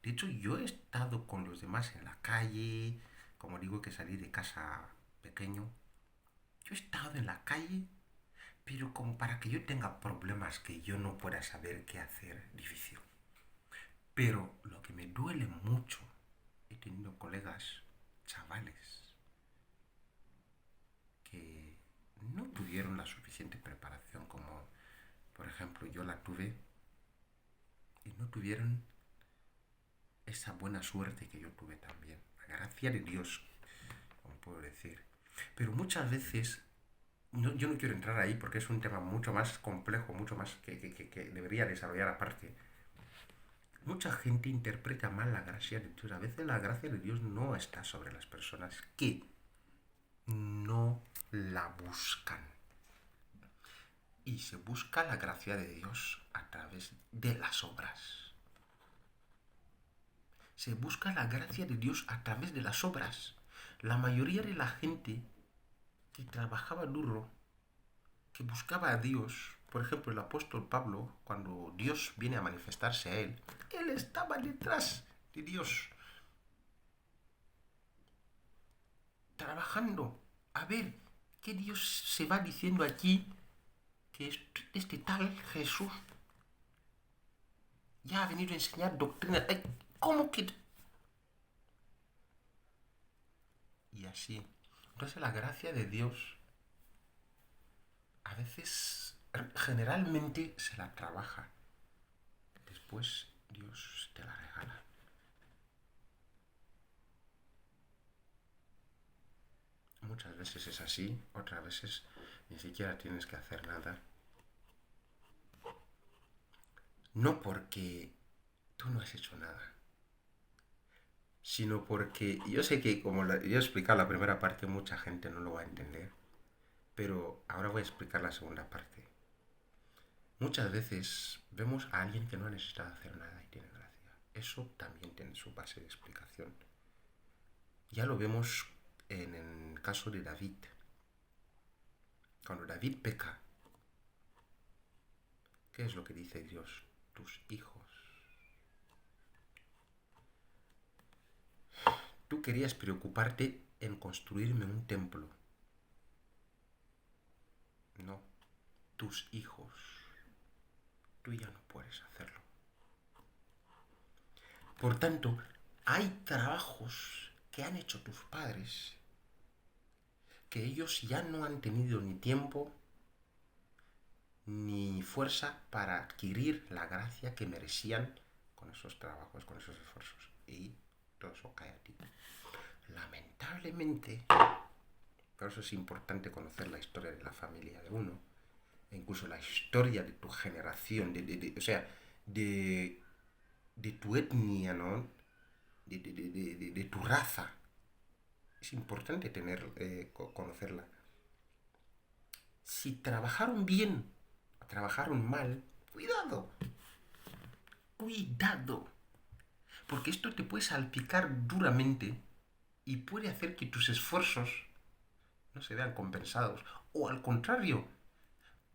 De hecho, yo he estado con los demás en la calle, como digo que salí de casa pequeño. Yo he estado en la calle, pero como para que yo tenga problemas que yo no pueda saber qué hacer, difícil. Pero lo que me duele mucho, he tenido colegas, chavales, que no tuvieron la suficiente preparación como, por ejemplo, yo la tuve, y no tuvieron esa buena suerte que yo tuve también. La gracia de Dios, como puedo decir. Pero muchas veces, yo no quiero entrar ahí porque es un tema mucho más complejo, mucho más que debería desarrollar aparte. Mucha gente interpreta mal la gracia de Dios. A veces la gracia de Dios no está sobre las personas que no la buscan. Y se busca la gracia de Dios a través de las obras. Se busca la gracia de Dios a través de las obras. La mayoría de la gente que trabajaba duro, que buscaba a Dios, por ejemplo el apóstol Pablo, cuando Dios viene a manifestarse a él estaba detrás de Dios, trabajando. A ver, ¿qué Dios se va diciendo aquí? Que este tal Jesús ya ha venido a enseñar doctrina. ¿Cómo que? Y así. Entonces la gracia de Dios a veces, generalmente se la trabaja. Después Dios te la regala. Muchas veces es así, otras veces ni siquiera tienes que hacer nada. No porque tú no has hecho nada, sino porque yo sé que como yo he explicado la primera parte, mucha gente no lo va a entender, pero ahora voy a explicar la segunda parte. Muchas veces vemos a alguien que no ha necesitado hacer nada y tiene gracia. Eso también tiene su base de explicación. Ya lo vemos en el caso de David. Cuando David peca, ¿qué es lo que dice Dios? Tus hijos. Tú querías preocuparte en construirme un templo. No, tus hijos. Tú ya no puedes hacerlo. Por tanto, hay trabajos que han hecho tus padres que ellos ya no han tenido ni tiempo ni fuerza para adquirir la gracia que merecían con esos trabajos, con esos esfuerzos. Y todo eso cae a ti. Lamentablemente, por eso es importante conocer la historia de la familia de uno, e incluso la historia de tu generación, o sea, de, de tu etnia, ¿no? De tu raza. Es importante conocerla. Si trabajaron bien o trabajaron mal, cuidado, cuidado. Porque esto te puede salpicar duramente y puede hacer que tus esfuerzos no se vean compensados. O al contrario,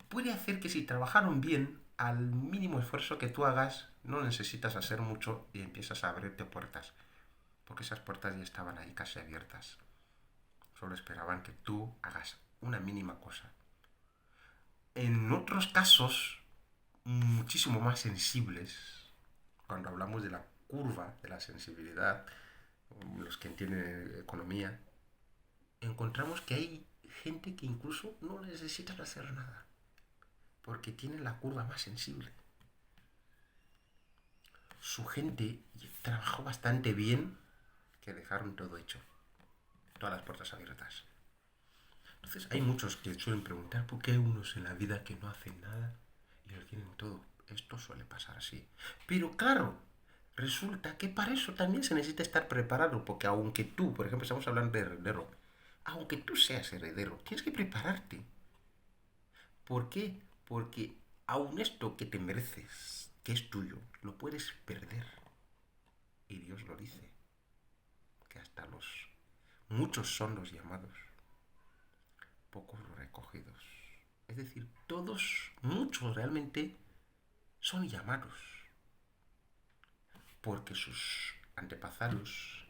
puede hacer que si trabajaron bien, al mínimo esfuerzo que tú hagas, no necesitas hacer mucho y empiezas a abrirte puertas. Porque esas puertas ya estaban ahí casi abiertas. Solo esperaban que tú hagas una mínima cosa. En otros casos, muchísimo más sensibles, cuando hablamos de la curva de la sensibilidad, los que entienden economía, encontramos que hay gente que incluso no necesitan hacer nada, porque tienen la curva más sensible. Su gente trabajó bastante bien que dejaron todo hecho, todas las puertas abiertas. Entonces hay muchos que suelen preguntar por qué hay unos en la vida que no hacen nada y lo tienen todo. Esto suele pasar así. Pero claro, resulta que para eso también se necesita estar preparado, porque aunque tú, por ejemplo, estamos hablando de heredero, aunque tú seas heredero, tienes que prepararte. ¿Por qué? Porque aun esto que te mereces, que es tuyo, lo puedes perder. Y Dios lo dice, que hasta muchos son los llamados, pocos los recogidos. Es decir, todos, muchos realmente son llamados, porque sus antepasados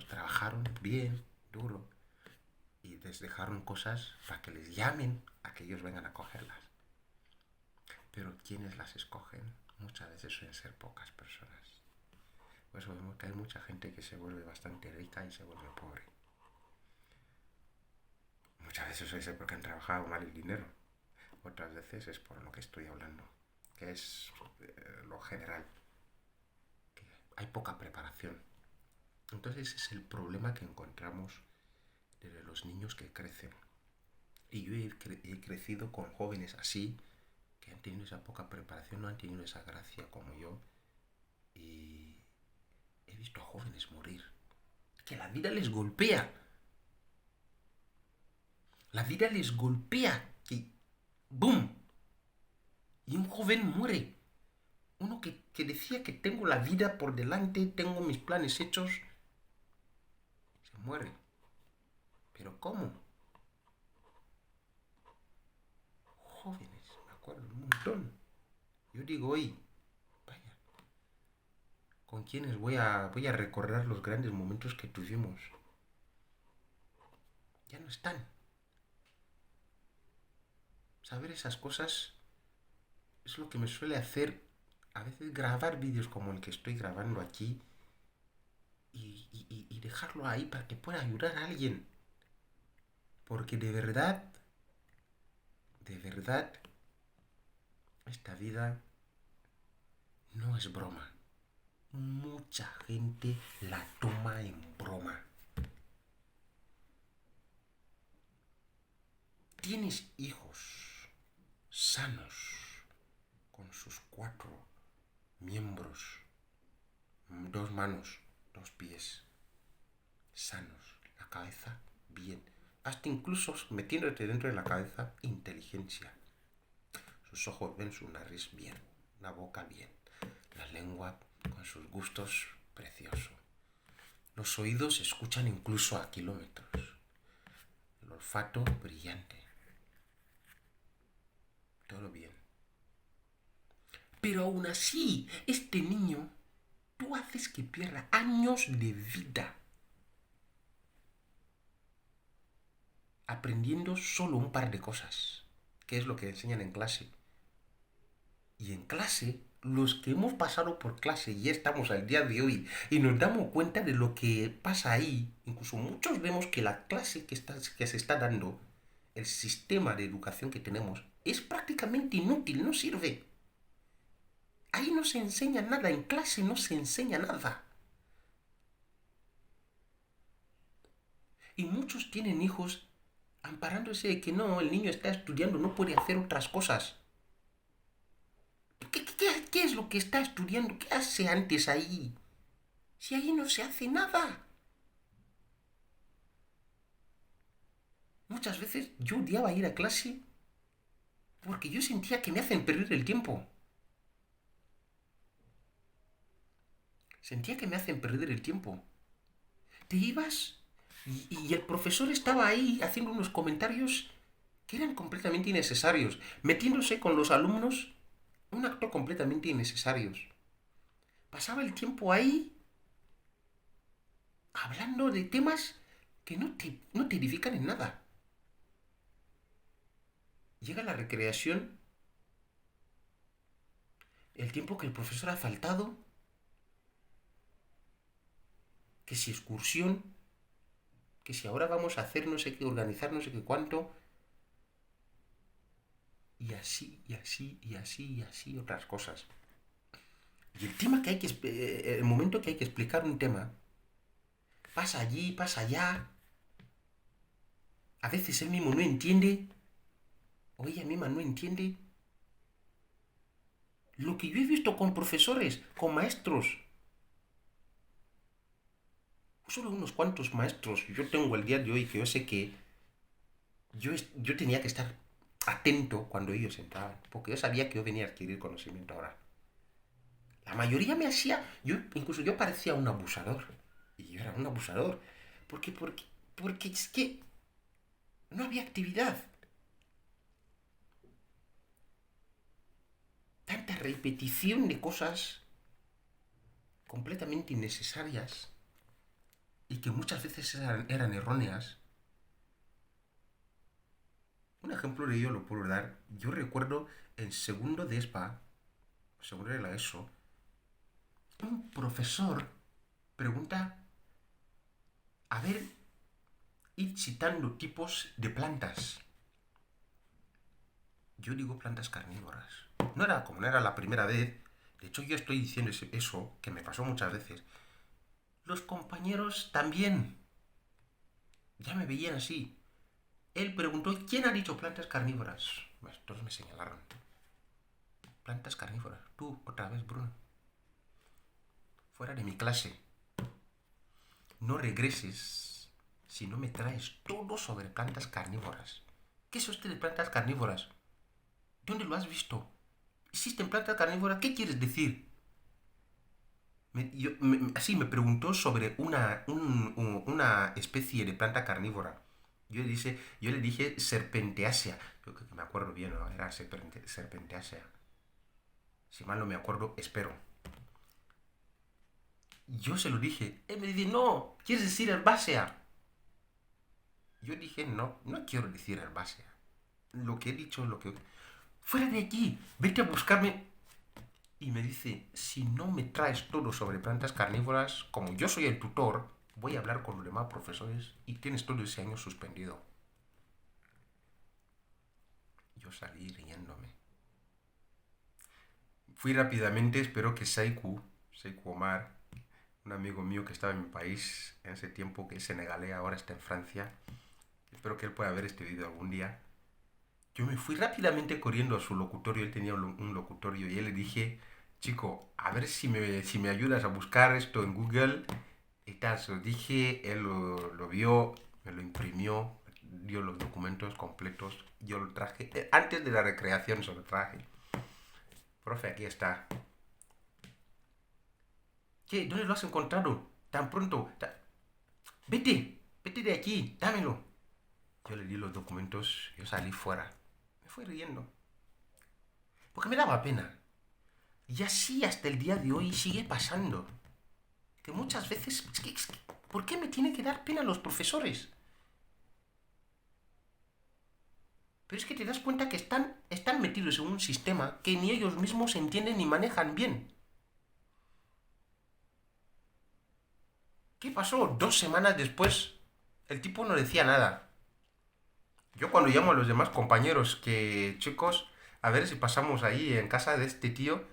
trabajaron bien, duro, y les dejaron cosas para que les llamen a que ellos vengan a cogerlas. Pero quienes las escogen muchas veces suelen ser pocas personas. Por eso vemos que hay mucha gente que se vuelve bastante rica y se vuelve pobre. Muchas veces suele ser porque han trabajado mal el dinero. Otras veces es por lo que estoy hablando, que es lo general. Que hay poca preparación. Entonces ese es el problema que encontramos de los niños que crecen. Y yo he crecido con jóvenes así, que han tenido esa poca preparación, no han tenido esa gracia como yo. Y he visto a jóvenes morir. Que la vida les golpea. La vida les golpea. Que ¡boom! Y un joven muere. Uno que decía que tengo la vida por delante, tengo mis planes hechos, se muere. ¿Pero cómo? Jóvenes, me acuerdo un montón. Yo digo, hoy, vaya, ¿con quiénes voy a recordar los grandes momentos que tuvimos? Ya no están. Saber esas cosas es lo que me suele hacer a veces grabar vídeos como el que estoy grabando aquí y dejarlo ahí para que pueda ayudar a alguien. Porque de verdad, esta vida no es broma. Mucha gente la toma en broma. Tienes hijos sanos con sus 4 miembros, 2 manos, 2 pies, sanos, la cabeza bien, hasta incluso metiéndote dentro de la cabeza inteligencia. Sus ojos ven, su nariz bien, la boca bien, la lengua con sus gustos precioso. Los oídos escuchan incluso a kilómetros. El olfato brillante. Todo bien. Pero aún así, este niño, tú haces que pierda años de vida aprendiendo solo un par de cosas, que es lo que enseñan en clase. Y en clase, los que hemos pasado por clase y ya estamos al día de hoy y nos damos cuenta de lo que pasa ahí, incluso muchos vemos que la clase que se está dando, el sistema de educación que tenemos, es prácticamente inútil, no sirve. Ahí no se enseña nada, en clase no se enseña nada. Y muchos tienen hijos amparándose de que no, el niño está estudiando, no puede hacer otras cosas. ¿Qué es lo que está estudiando? ¿Qué hace antes ahí? Si ahí no se hace nada. Muchas veces yo odiaba ir a clase porque yo sentía que me hacen perder el tiempo. Sentía que me hacen perder el tiempo. Te ibas y el profesor estaba ahí haciendo unos comentarios que eran completamente innecesarios, metiéndose con los alumnos, un acto completamente innecesarios. Pasaba el tiempo ahí hablando de temas que no te edifican en nada. Llega la recreación, el tiempo que el profesor ha faltado, que si excursión, que si ahora vamos a hacer no sé qué, organizar no sé qué cuánto, y así, y así, y así, y así otras cosas. Y el tema que hay que, el momento que hay que explicar un tema, pasa allí, pasa allá, a veces él mismo no entiende, o ella misma no entiende. Lo que yo he visto con profesores, con maestros, solo unos cuantos maestros yo tengo el día de hoy que yo sé que yo tenía que estar atento cuando ellos entraban, porque yo sabía que yo venía a adquirir conocimiento ahora. La mayoría me hacía, incluso yo parecía un abusador, y yo era un abusador, porque es que no había actividad. Tanta repetición de cosas completamente innecesarias y que muchas veces eran erróneas. Un ejemplo de ello lo puedo dar. Yo recuerdo en segundo de ESPA, segundo de la ESO, un profesor pregunta, a ver, ir citando tipos de plantas. Yo digo plantas carnívoras. Como no era la primera vez, de hecho yo estoy diciendo eso, que me pasó muchas veces. Los compañeros también ya me veían así. Él preguntó, ¿quién ha dicho plantas carnívoras? Pues todos me señalaron. Plantas carnívoras. Tú, otra vez, Bruno. fuera de mi clase. No regreses si no me traes todo sobre plantas carnívoras. ¿Qué es esto de plantas carnívoras? ¿Dónde lo has visto? ¿Existen plantas carnívoras? ¿Qué quieres decir? Así me preguntó sobre una especie de planta carnívora. Yo le dije serpenteácea. Yo creo que me acuerdo bien, ¿no? Era serpenteácea. Si mal no me acuerdo, espero. Yo se lo dije. Él me dice, no, ¿quieres decir herbácea? Yo dije, no, no quiero decir herbácea. Lo que he dicho, lo que... Fuera de aquí, vete a buscarme. Y me dice, si no me traes todo sobre plantas carnívoras, como yo soy el tutor, voy a hablar con los demás profesores y tienes todo ese año suspendido. Yo salí riéndome. Fui rápidamente, espero que Seiku Omar, un amigo mío que estaba en mi país en ese tiempo, que es senegalés, ahora está en Francia, espero que él pueda ver este vídeo algún día. Yo me fui rápidamente corriendo a su locutorio, él tenía un locutorio, y él le dije, chico, a ver si me ayudas a buscar esto en Google y tal. Se lo dije, él lo vio, me lo imprimió, dio los documentos completos, yo lo traje, antes de la recreación se lo traje. Profe, aquí está. ¿Qué? ¿Dónde lo has encontrado? Tan pronto. Vete de aquí, dámelo. Yo le di los documentos, yo salí fuera. Me fui riendo. Porque me daba pena. Y así hasta el día de hoy sigue pasando. Que muchas veces... ¿Por qué me tiene que dar pena los profesores? Pero es que te das cuenta que están metidos en un sistema que ni ellos mismos entienden ni manejan bien. ¿Qué pasó? 2 semanas después, el tipo no decía nada. Yo cuando llamo a los demás compañeros que, chicos, a ver si pasamos ahí en casa de este tío,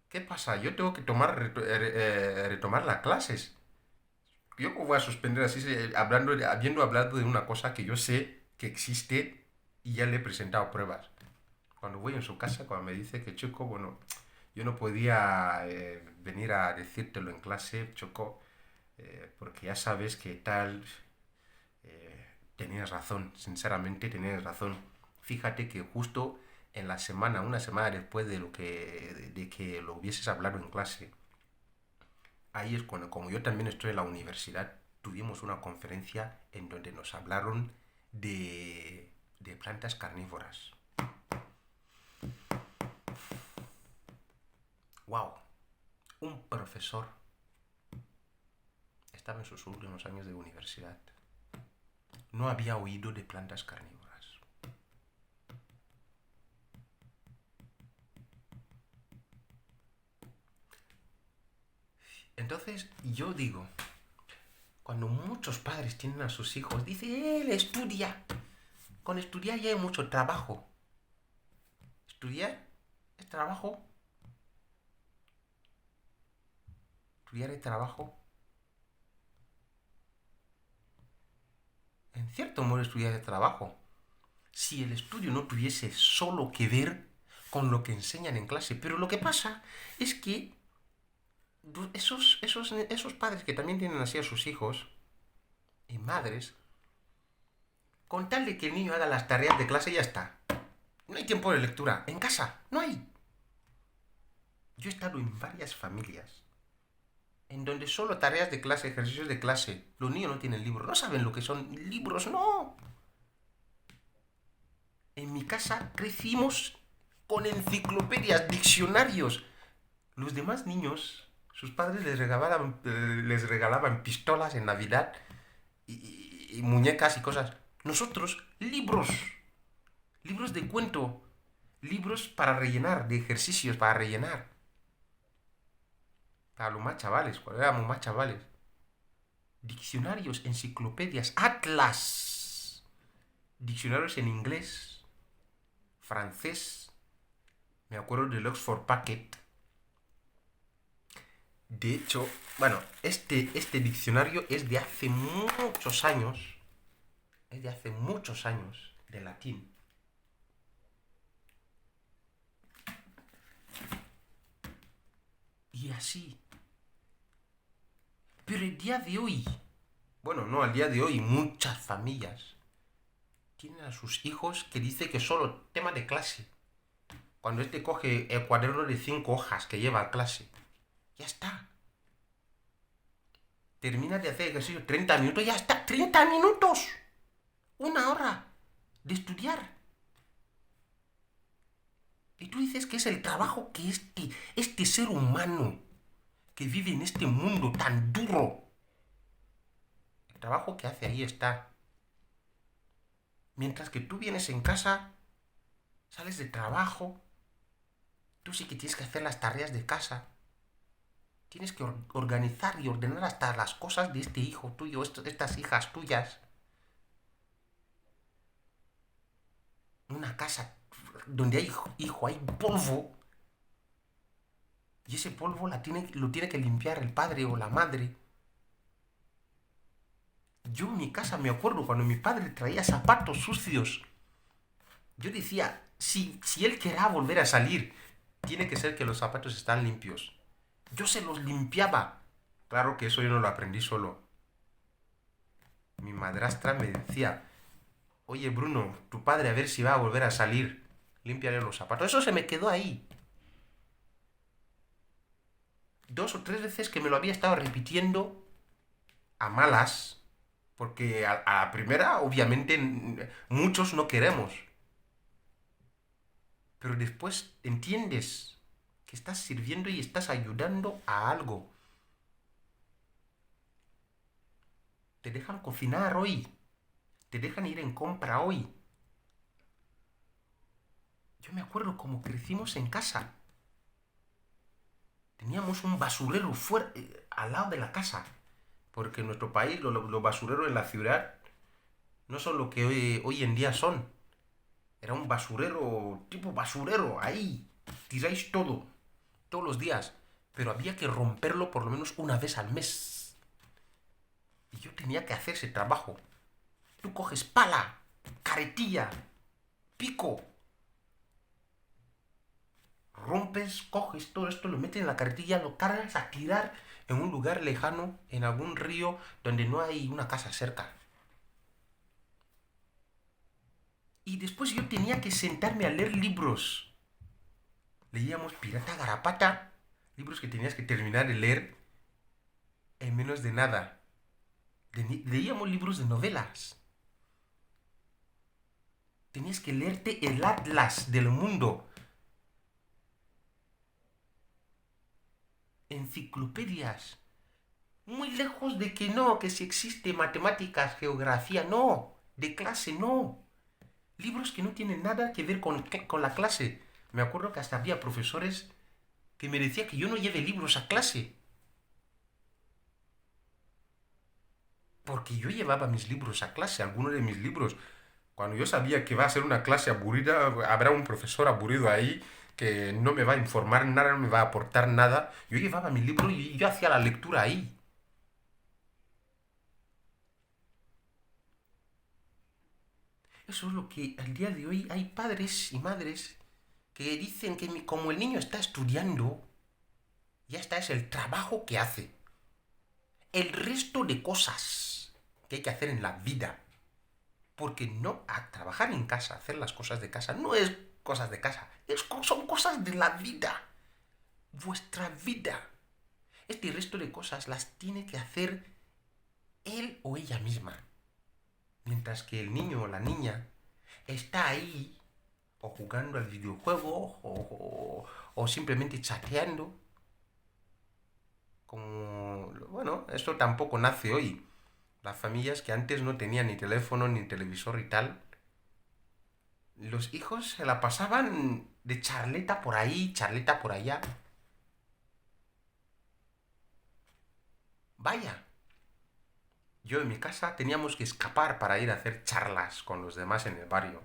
¿qué pasa? Yo tengo que retomar las clases. Yo me voy a suspender así, habiendo hablado de una cosa que yo sé que existe y ya le he presentado pruebas. Cuando voy en su casa, cuando me dice que Choco, bueno, yo no podía venir a decírtelo en clase, Choco, porque ya sabes que tal, tenías razón, sinceramente tenías razón. Fíjate que justo en la semana, una semana después de que lo hubieses hablado en clase, ahí es cuando, como yo también estoy en la universidad, tuvimos una conferencia en donde nos hablaron de plantas carnívoras. ¡Wow! Un profesor estaba en sus últimos años de universidad. No había oído de plantas carnívoras. Entonces yo digo, cuando muchos padres tienen a sus hijos, dice, él estudia. Con estudiar ya hay mucho trabajo. Estudiar es trabajo. Estudiar es trabajo. En cierto modo estudiar es trabajo. Si el estudio no tuviese solo que ver con lo que enseñan en clase. Pero lo que pasa es que esos padres que también tienen así a sus hijos y madres, con tal de que el niño haga las tareas de clase ya está. No hay tiempo de lectura. En casa, no hay. Yo he estado en varias familias en donde solo tareas de clase, ejercicios de clase. Los niños no tienen libros, no saben lo que son libros, no. En mi casa crecimos con enciclopedias, diccionarios. Los demás niños, sus padres les regalaban pistolas en Navidad y muñecas y cosas. Nosotros, libros. Libros de cuento. Libros para rellenar, de ejercicios para rellenar. Para los más chavales, cuando éramos más chavales. Diccionarios, enciclopedias, atlas. Diccionarios en inglés, francés. Me acuerdo del Oxford Packet. De hecho, bueno, este diccionario es de hace muchos años. Es de hace muchos años, de latín. Y así, Pero el día de hoy, bueno, no, al día de hoy muchas familias tienen a sus hijos que dice que solo tema de clase. Cuando coge el cuaderno de 5 hojas que lleva a clase, ya está. Termina de hacer ejercicio 30 minutos, ya está. ¡30 minutos! Una hora de estudiar. Y tú dices que es el trabajo que este ser humano que vive en este mundo tan duro, el trabajo que hace ahí está. Mientras que tú vienes en casa, sales de trabajo, tú sí que tienes que hacer las tareas de casa. Tienes que organizar y ordenar hasta las cosas de este hijo tuyo, estas hijas tuyas. Una casa donde hay hijo, hay polvo. Y ese polvo lo tiene que limpiar el padre o la madre. Yo en mi casa me acuerdo cuando mi padre traía zapatos sucios. Yo decía, si él querrá volver a salir, tiene que ser que los zapatos están limpios. Yo se los limpiaba. Claro que eso yo no lo aprendí solo. Mi madrastra me decía, oye Bruno, tu padre a ver si va a volver a salir. Límpiale los zapatos. Eso se me quedó ahí. 2 o 3 veces que me lo había estado repitiendo a malas. Porque a la primera, obviamente, muchos no queremos. Pero después entiendes que estás sirviendo y estás ayudando a algo. Te dejan cocinar hoy. Te dejan ir en compra hoy. Yo me acuerdo cómo crecimos en casa. Teníamos un basurero fuerte al lado de la casa. Porque en nuestro país los basureros en la ciudad no son lo que hoy en día son. Era un basurero, tipo basurero, ahí. Tiráis todo, todos los días. Pero había que romperlo por lo menos una vez al mes. Y yo tenía que hacer ese trabajo. Tú coges pala, caretilla, pico. Rompes, coges todo esto, lo metes en la carretilla, lo cargas a tirar en un lugar lejano, en algún río donde no hay una casa cerca. Y después yo tenía que sentarme a leer libros. Leíamos Pirata Garapata, libros que tenías que terminar de leer en menos de nada. Leíamos libros de novelas. Tenías que leerte el Atlas del mundo. Enciclopedias. Muy lejos de que no, que si existe matemáticas, geografía, no. De clase, no. Libros que no tienen nada que ver con la clase. Me acuerdo que hasta había profesores que me decían que yo no lleve libros a clase. Porque yo llevaba mis libros a clase, algunos de mis libros. Cuando yo sabía que va a ser una clase aburrida, habrá un profesor aburrido ahí que no me va a informar nada, no me va a aportar nada. Yo llevaba mi libro y yo hacía la lectura ahí. Eso es lo que al día de hoy hay padres y madres que dicen que como el niño está estudiando, ya está, es el trabajo que hace. El resto de cosas que hay que hacer en la vida. Porque no, a trabajar en casa, hacer las cosas de casa, no es cosas de casa, son cosas de la vida. Vuestra vida. Este resto de cosas las tiene que hacer él o ella misma. Mientras que el niño o la niña está ahí o jugando al videojuego o simplemente chateando. Como, bueno, esto tampoco nace hoy. Las familias que antes no tenían ni teléfono ni televisor y tal, los hijos se la pasaban de charleta por ahí, charleta por allá. Vaya, yo en mi casa teníamos que escapar para ir a hacer charlas con los demás en el barrio.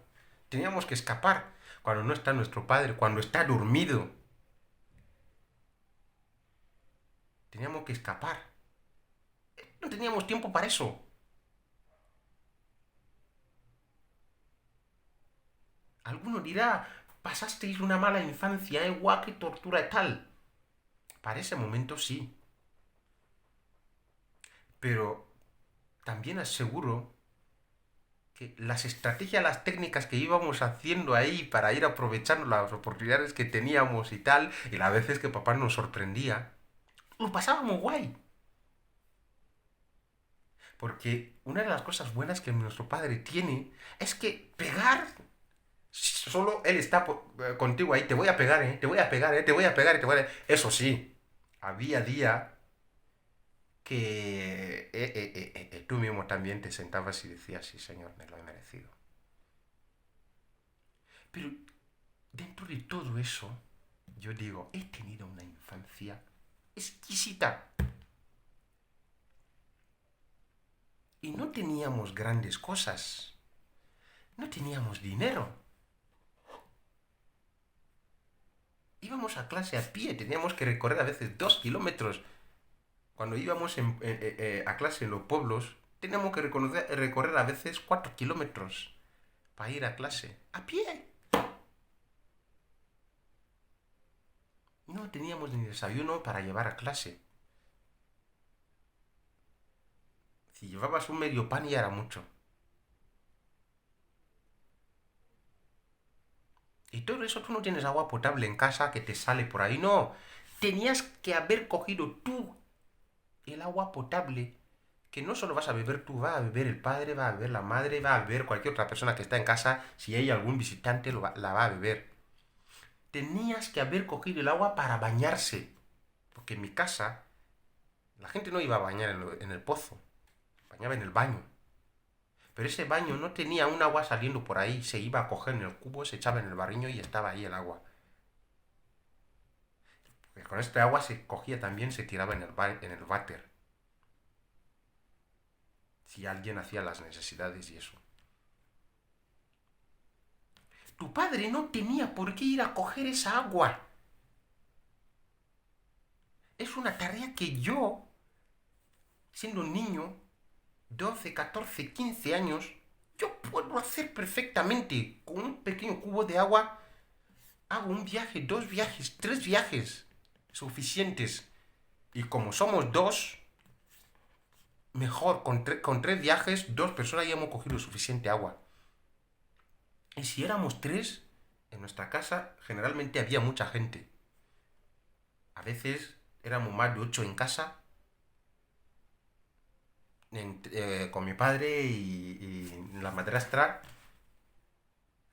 Teníamos que escapar cuando no está nuestro padre, cuando está dormido. Teníamos que escapar. No teníamos tiempo para eso. Alguno dirá, pasasteis una mala infancia, qué tortura y tal. Para ese momento sí. Pero también aseguro que las estrategias, las técnicas que íbamos haciendo ahí para ir aprovechando las oportunidades que teníamos y tal, y las veces que papá nos sorprendía, lo pasábamos guay. Porque una de las cosas buenas que nuestro padre tiene es que pegar, solo él está contigo ahí, te voy a pegar, te voy a pegar, te voy a pegar, te voy a... Eso sí, había día que tú mismo también te sentabas y decías, sí señor, me lo he merecido. Pero dentro de todo eso, yo digo, he tenido una infancia exquisita. Y no teníamos grandes cosas. No teníamos dinero. Íbamos a clase a pie, teníamos que recorrer a veces 2 kilómetros. Cuando íbamos a clase en los pueblos, teníamos que recorrer a veces 4 kilómetros para ir a clase. A pie. No teníamos ni desayuno para llevar a clase. Si llevabas un medio pan ya era mucho. Y todo eso tú no tienes agua potable en casa que te sale por ahí. No. Tenías que haber cogido tú el agua potable que no solo vas a beber tú, va a beber el padre, va a beber la madre, va a beber cualquier otra persona que está en casa. Si hay algún visitante, la va a beber. Tenías que haber cogido el agua para bañarse. Porque en mi casa, la gente no iba a bañar en el pozo. Bañaba en el baño. Pero ese baño no tenía un agua saliendo por ahí. Se iba a coger en el cubo, se echaba en el barriño y estaba ahí el agua. Porque con este agua se cogía también, se tiraba en el váter. Si alguien hacía las necesidades y eso. Tu padre no tenía por qué ir a coger esa agua. Es una tarea que yo, siendo un niño, 12, 14, 15 años, yo puedo hacer perfectamente. Con un pequeño cubo de agua hago un viaje, 2 viajes, 3 viajes suficientes. Y como somos dos, mejor, con 3 viajes, 2 personas ya hemos cogido suficiente agua. Y si éramos 3, en nuestra casa generalmente había mucha gente. A veces éramos más de 8 en casa, con mi padre y la madrastra,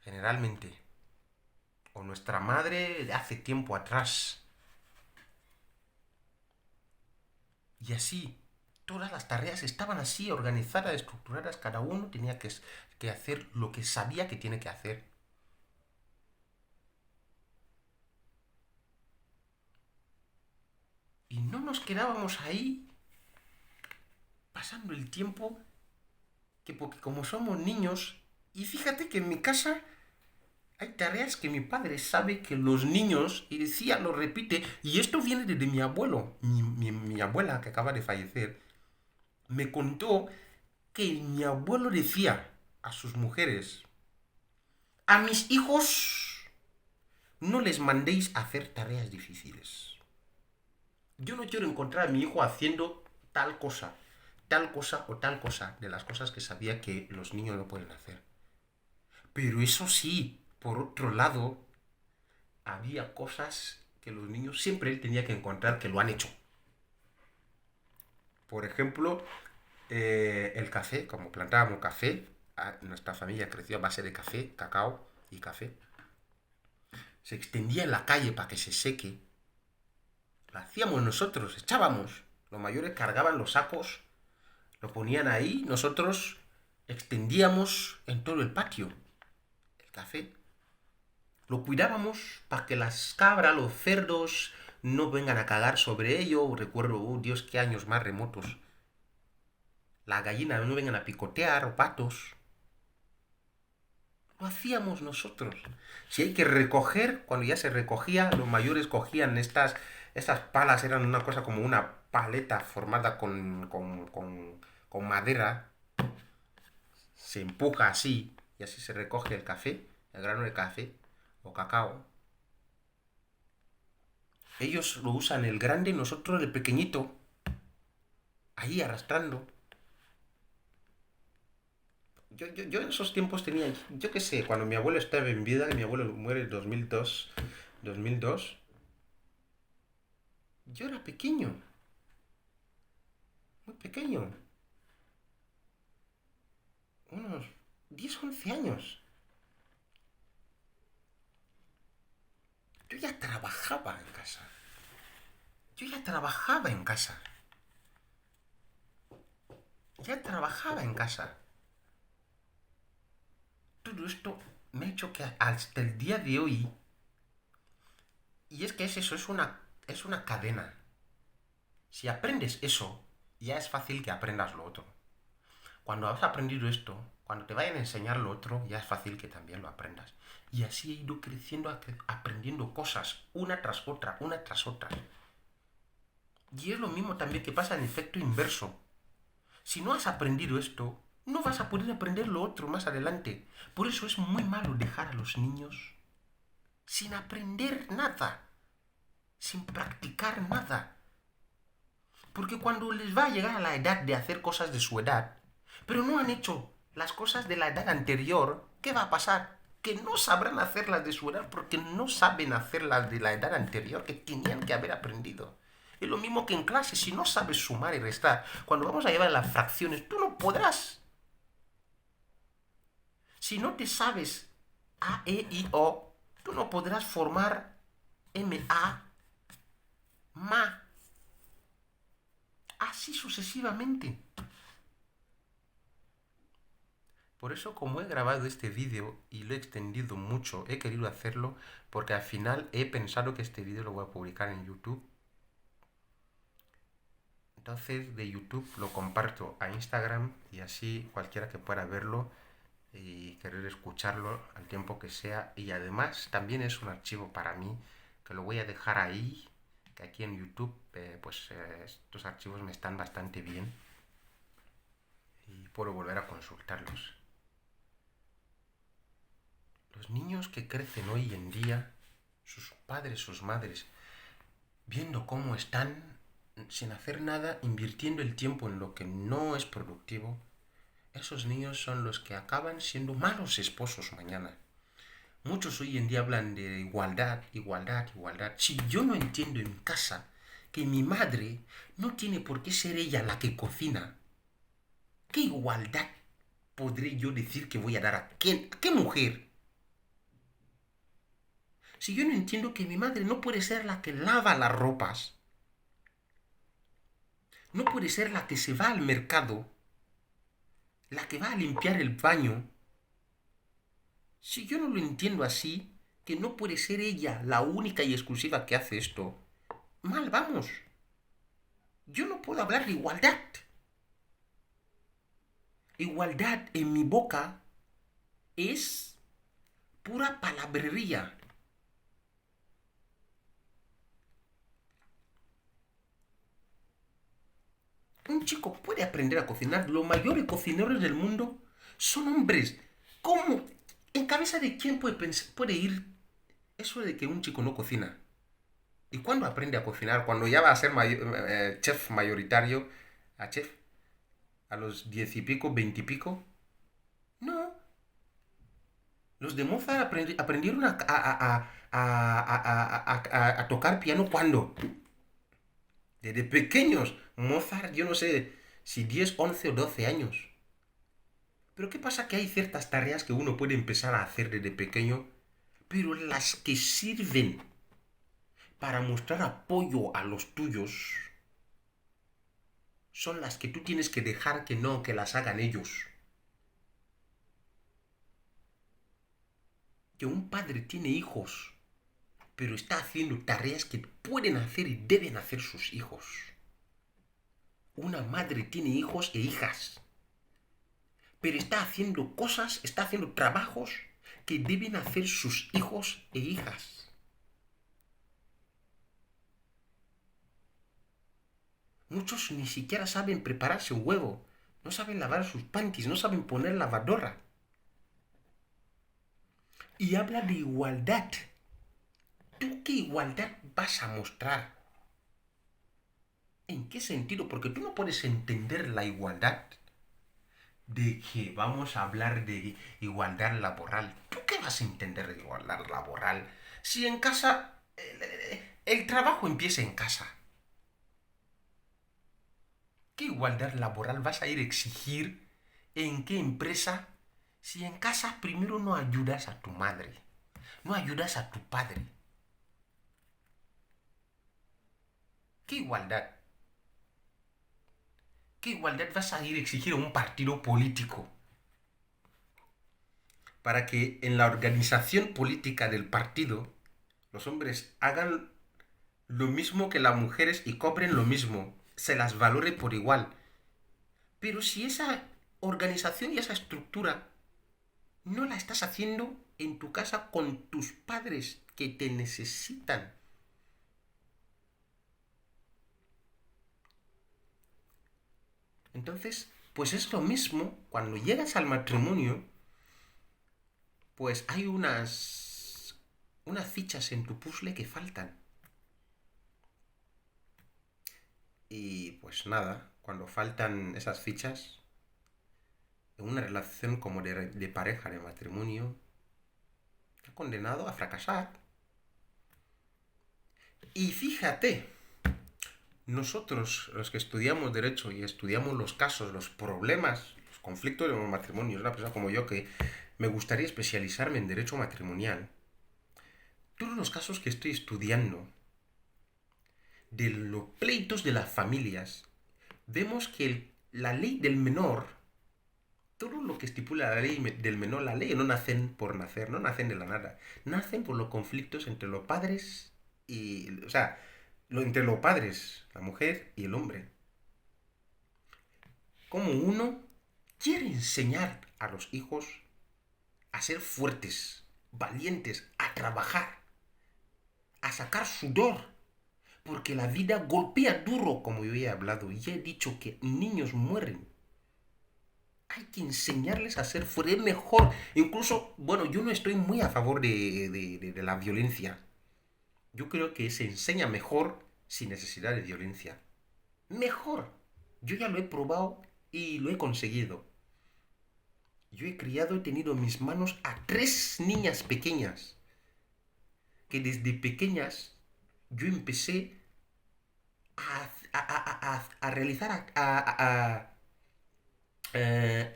generalmente. O nuestra madre de hace tiempo atrás. Y así, todas las tareas estaban así, organizadas, estructuradas, cada uno tenía que hacer lo que sabía que tiene que hacer. Y no nos quedábamos ahí pasando el tiempo, que porque como somos niños, y fíjate que en mi casa hay tareas que mi padre sabe que los niños, y decía, lo repite, y esto viene desde mi abuelo, mi abuela que acaba de fallecer, me contó que mi abuelo decía a sus mujeres, a mis hijos no les mandéis a hacer tareas difíciles. Yo no quiero encontrar a mi hijo haciendo tal cosa o tal cosa, de las cosas que sabía que los niños no pueden hacer. Pero eso sí, por otro lado, había cosas que los niños siempre él tenía que encontrar que lo han hecho. Por ejemplo, el café, como plantábamos café, nuestra familia creció a base de café, cacao y café. Se extendía en la calle para que se seque. Lo hacíamos nosotros, echábamos. Los mayores cargaban los sacos, lo ponían ahí, nosotros extendíamos en todo el patio el café. Lo cuidábamos para que las cabras, los cerdos, no vengan a cagar sobre ello. Recuerdo, Dios, qué años más remotos. Las gallinas no vengan a picotear o patos. Lo hacíamos nosotros. Si hay que recoger, cuando ya se recogía, los mayores cogían estas palas, eran una cosa como una paleta formada con madera. Se empuja así y así se recoge el café, el grano de café o cacao. Ellos lo usan el grande, nosotros el pequeñito. ahí arrastrando. Yo en esos tiempos tenía, yo qué sé, cuando mi abuelo estaba en vida, y mi abuelo muere en 2002, yo era pequeño, muy pequeño, unos 10 11 años. Yo ya trabajaba en casa. Yo ya trabajaba en casa. Ya trabajaba en casa. Todo esto me ha hecho que hasta el día de hoy, y es que es eso, es una cadena. Si aprendes eso, ya es fácil que aprendas lo otro. Cuando has aprendido esto, cuando te vayan a enseñar lo otro, ya es fácil que también lo aprendas. Y así he ido creciendo, aprendiendo cosas, una tras otra, una tras otra. Y es lo mismo también que pasa en efecto inverso. Si no has aprendido esto, no vas a poder aprender lo otro más adelante. Por eso es muy malo dejar a los niños sin aprender nada, sin practicar nada. Porque cuando les va a llegar a la edad de hacer cosas de su edad, pero no han hecho las cosas de la edad anterior, ¿qué va a pasar? Que no sabrán hacerlas de su edad porque no saben hacerlas de la edad anterior que tenían que haber aprendido. Es lo mismo que en clase, si no sabes sumar y restar, cuando vamos a llevar las fracciones, tú no podrás. Si no te sabes A, E, I, O, tú no podrás formar M, A, ma, así sucesivamente. Por eso, como he grabado este vídeo y lo he extendido mucho, he querido hacerlo porque al final he pensado que este vídeo lo voy a publicar en YouTube. Entonces de YouTube lo comparto a Instagram y así cualquiera que pueda verlo y querer escucharlo al tiempo que sea. Y además también es un archivo para mí que lo voy a dejar ahí, que aquí en YouTube estos archivos me están bastante bien y puedo volver a consultarlos. Los niños que crecen hoy en día, sus padres, sus madres, viendo cómo están sin hacer nada, invirtiendo el tiempo en lo que no es productivo, esos niños son los que acaban siendo malos esposos mañana. Muchos hoy en día hablan de igualdad, igualdad, igualdad. Si yo no entiendo en casa que mi madre no tiene por qué ser ella la que cocina, ¿qué igualdad podré yo decir que voy a dar a qué mujer? Si yo no entiendo que mi madre no puede ser la que lava las ropas, no puede ser la que se va al mercado, la que va a limpiar el baño, si yo no lo entiendo así, que no puede ser ella la única y exclusiva que hace esto, mal vamos. Yo no puedo hablar de igualdad. Igualdad en mi boca es pura palabrería. Un chico puede aprender a cocinar. Los mayores cocineros del mundo son hombres. ¿Cómo? ¿En cabeza de quién puede ir eso de que un chico no cocina? ¿Y cuándo aprende a cocinar? Cuando ya va a ser chef mayoritario, a chef, a los 10 y pico, 20 y pico. No. Los de Mozart aprendieron a tocar piano cuando. Desde pequeños. Mozart, yo no sé si 10 11 o 12 años. Pero ¿qué pasa? Que hay ciertas tareas que uno puede empezar a hacer desde pequeño, pero las que sirven para mostrar apoyo a los tuyos son las que tú tienes que dejar que las hagan ellos. Que un padre tiene hijos, pero está haciendo tareas que pueden hacer y deben hacer sus hijos. Una madre tiene hijos e hijas, pero está haciendo cosas, está haciendo trabajos que deben hacer sus hijos e hijas. Muchos ni siquiera saben prepararse un huevo, no saben lavar sus panties, no saben poner lavadora. Y habla de igualdad. ¿Tú qué igualdad vas a mostrar? ¿En qué sentido? Porque tú no puedes entender la igualdad de que vamos a hablar de igualdad laboral. ¿Tú qué vas a entender de igualdad laboral? Si en casa el trabajo empieza en casa. ¿Qué igualdad laboral vas a ir a exigir en qué empresa si en casa primero no ayudas a tu madre, no ayudas a tu padre? ¿Qué igualdad? ¿Qué igualdad vas a ir a exigir a un partido político? Para que en la organización política del partido los hombres hagan lo mismo que las mujeres y cobren lo mismo, se las valore por igual. Pero si esa organización y esa estructura no la estás haciendo en tu casa con tus padres que te necesitan, entonces, pues es lo mismo cuando llegas al matrimonio, pues hay unas fichas en tu puzzle que faltan. Y pues nada, cuando faltan esas fichas, en una relación como de pareja, de matrimonio, está condenado a fracasar. Y fíjate, nosotros, los que estudiamos derecho y estudiamos los casos, los problemas, los conflictos de los matrimonios, una persona como yo que me gustaría especializarme en derecho matrimonial, todos los casos que estoy estudiando de los pleitos de las familias, vemos que la ley del menor, todo lo que estipula la ley del menor, la ley no nacen por nacer, no nacen de la nada, nacen por los conflictos entre los padres y, o sea, entre los padres, la mujer y el hombre. Como uno quiere enseñar a los hijos a ser fuertes, valientes, a trabajar, a sacar sudor, porque la vida golpea duro, como yo he hablado, y he dicho que niños mueren. Hay que enseñarles a ser fuertes, mejor. Incluso, bueno, yo no estoy muy a favor de la violencia. Yo creo que se enseña mejor sin necesidad de violencia. Mejor. Yo ya lo he probado y lo he conseguido. Yo he criado, he tenido en mis manos a 3 niñas pequeñas, que desde pequeñas yo empecé a realizar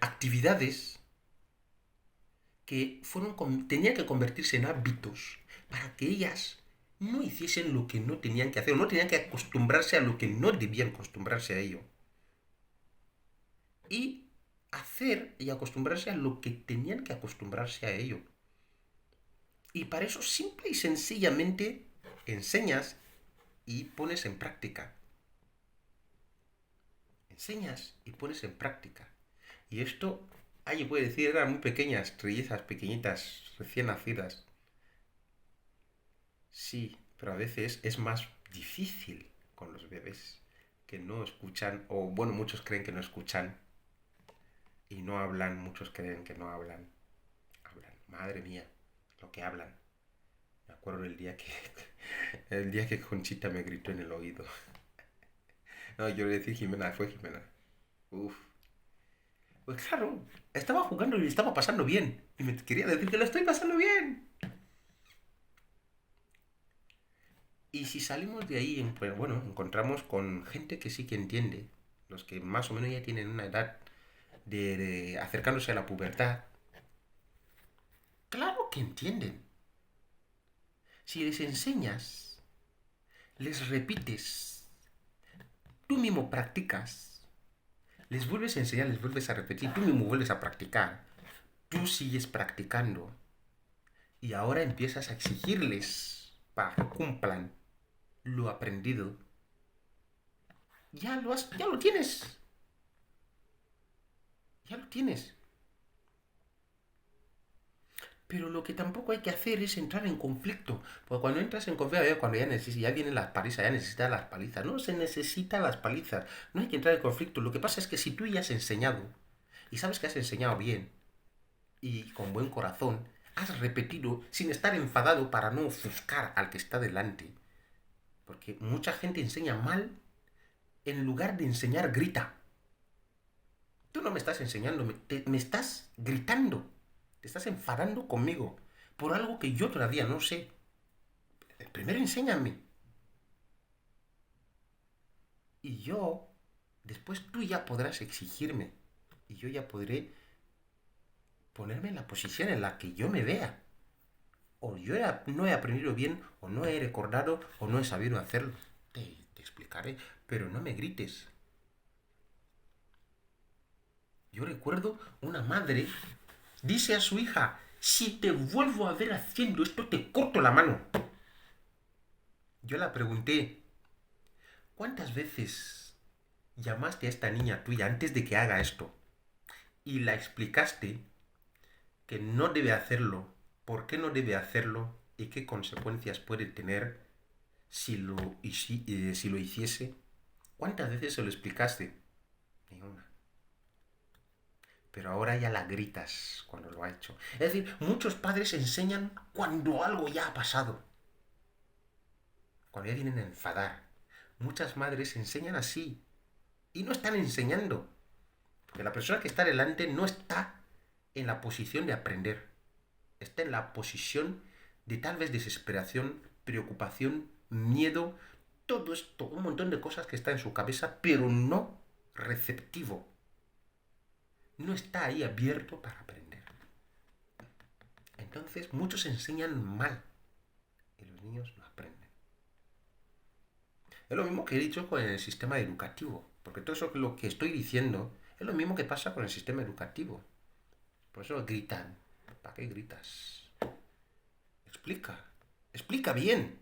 actividades que tenían que convertirse en hábitos para que ellas no hiciesen lo que no tenían que hacer, o no tenían que acostumbrarse a lo que no debían acostumbrarse a ello. Y hacer y acostumbrarse a lo que tenían que acostumbrarse a ello. Y para eso simple y sencillamente enseñas y pones en práctica. Enseñas y pones en práctica. Y esto, alguien puede decir, eran muy pequeñas, trillizas, pequeñitas, recién nacidas. Sí, pero a veces es más difícil con los bebés que no escuchan, o bueno, muchos creen que no escuchan y no hablan, muchos creen que no hablan. Hablan, madre mía, lo que hablan. Me acuerdo el día que Conchita me gritó en el oído. No, yo le decía Jimena, fue Jimena. Uf. Pues claro, estaba jugando y estaba pasando bien. Y me quería decir que lo estoy pasando bien. Y si salimos de ahí, pues bueno, encontramos con gente que sí que entiende. Los que más o menos ya tienen una edad de acercándose a la pubertad. Claro que entienden. Si les enseñas, les repites, tú mismo practicas, les vuelves a enseñar, les vuelves a repetir, tú mismo vuelves a practicar, tú sigues practicando y ahora empiezas a exigirles para que cumplan lo aprendido. Ya lo tienes, ya lo tienes. Pero lo que tampoco hay que hacer es entrar en conflicto. Porque cuando entras en conflicto, cuando ya vienen las palizas, ya necesitas las palizas. No se necesitan las palizas. No hay que entrar en conflicto. Lo que pasa es que si tú ya has enseñado, y sabes que has enseñado bien, y con buen corazón, has repetido sin estar enfadado para no ofuscar al que está delante. Porque mucha gente enseña mal en lugar de enseñar, grita. Tú no me estás enseñando, me estás gritando. Te estás enfadando conmigo por algo que yo todavía no sé. Primero enséñame. Y yo, después tú ya podrás exigirme. Y yo ya podré ponerme en la posición en la que yo me vea. O yo no he aprendido bien, o no he recordado, o no he sabido hacerlo. Te explicaré, pero no me grites. Yo recuerdo una madre dice a su hija, si te vuelvo a ver haciendo esto, te corto la mano. Yo la pregunté, ¿cuántas veces llamaste a esta niña tuya antes de que haga esto? Y la explicaste que no debe hacerlo, por qué no debe hacerlo y qué consecuencias puede tener si lo hiciese. ¿Cuántas veces se lo explicaste? Ninguna. Pero ahora ya la gritas cuando lo ha hecho. Es decir, muchos padres enseñan cuando algo ya ha pasado. Cuando ya vienen a enfadar. Muchas madres enseñan así. Y no están enseñando. Porque la persona que está delante no está en la posición de aprender. Está en la posición de tal vez desesperación, preocupación, miedo, todo esto, un montón de cosas que está en su cabeza, pero no receptivo. No está ahí abierto para aprender. Entonces muchos enseñan mal y los niños no aprenden. Es lo mismo que he dicho con el sistema educativo, porque todo eso lo que estoy diciendo es lo mismo que pasa con el sistema educativo. Por eso gritan. ¿Para qué gritas? Explica bien.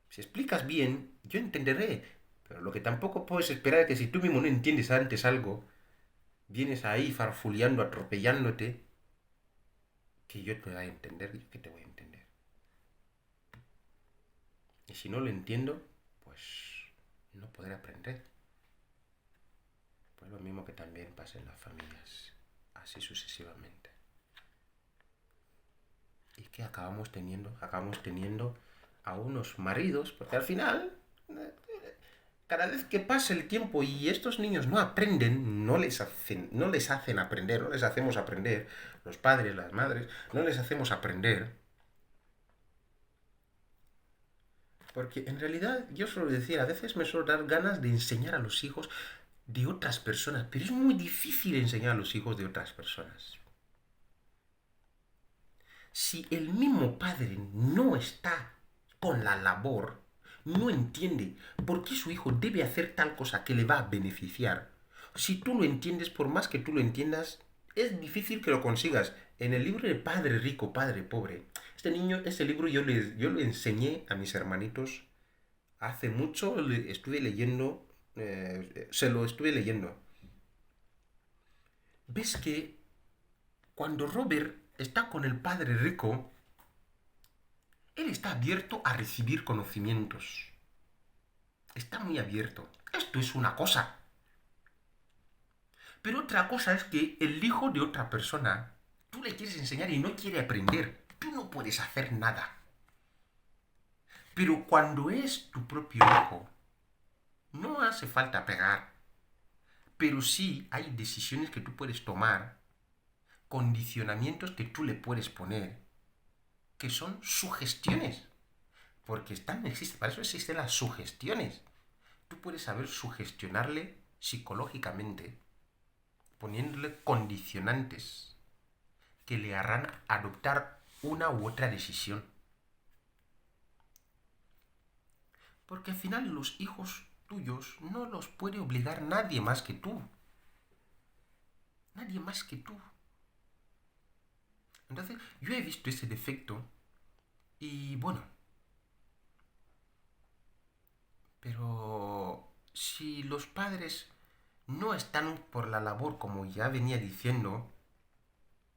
Si explicas bien, yo entenderé. Pero lo que tampoco puedes esperar es que si tú mismo no entiendes antes algo, vienes ahí farfuleando, atropellándote, que yo te voy a entender y que te voy a entender. Y si no lo entiendo, pues no podré aprender. Pues lo mismo que también pasa en las familias, así sucesivamente. ¿Y qué acabamos teniendo? Acabamos teniendo a unos maridos, porque al final, cada vez que pasa el tiempo y estos niños no aprenden, no les hacen aprender, no les hacemos aprender, los padres, las madres, no les hacemos aprender. Porque en realidad yo suelo decir, a veces me suelo dar ganas de enseñar a los hijos de otras personas, pero es muy difícil enseñar a los hijos de otras personas. Si el mismo padre no está con la labor, no entiende por qué su hijo debe hacer tal cosa que le va a beneficiar, si tú lo entiendes, por más que tú lo entiendas, es difícil que lo consigas. En el libro de Padre Rico, Padre Pobre, este libro yo le enseñé a mis hermanitos hace mucho, estuve leyendo, se lo estuve leyendo. Ves que cuando Robert está con el Padre Rico, él está abierto a recibir conocimientos. Está muy abierto. Esto es una cosa. Pero otra cosa es que el hijo de otra persona, tú le quieres enseñar y no quiere aprender. Tú no puedes hacer nada. Pero cuando es tu propio hijo, no hace falta pegar. Pero sí hay decisiones que tú puedes tomar, condicionamientos que tú le puedes poner, que son sugestiones. Porque para eso existen las sugestiones. Tú puedes saber sugestionarle psicológicamente, poniéndole condicionantes que le harán adoptar una u otra decisión. Porque al final los hijos tuyos no los puede obligar nadie más que tú. Nadie más que tú. Entonces, yo he visto ese defecto y bueno, pero si los padres no están por la labor como ya venía diciendo,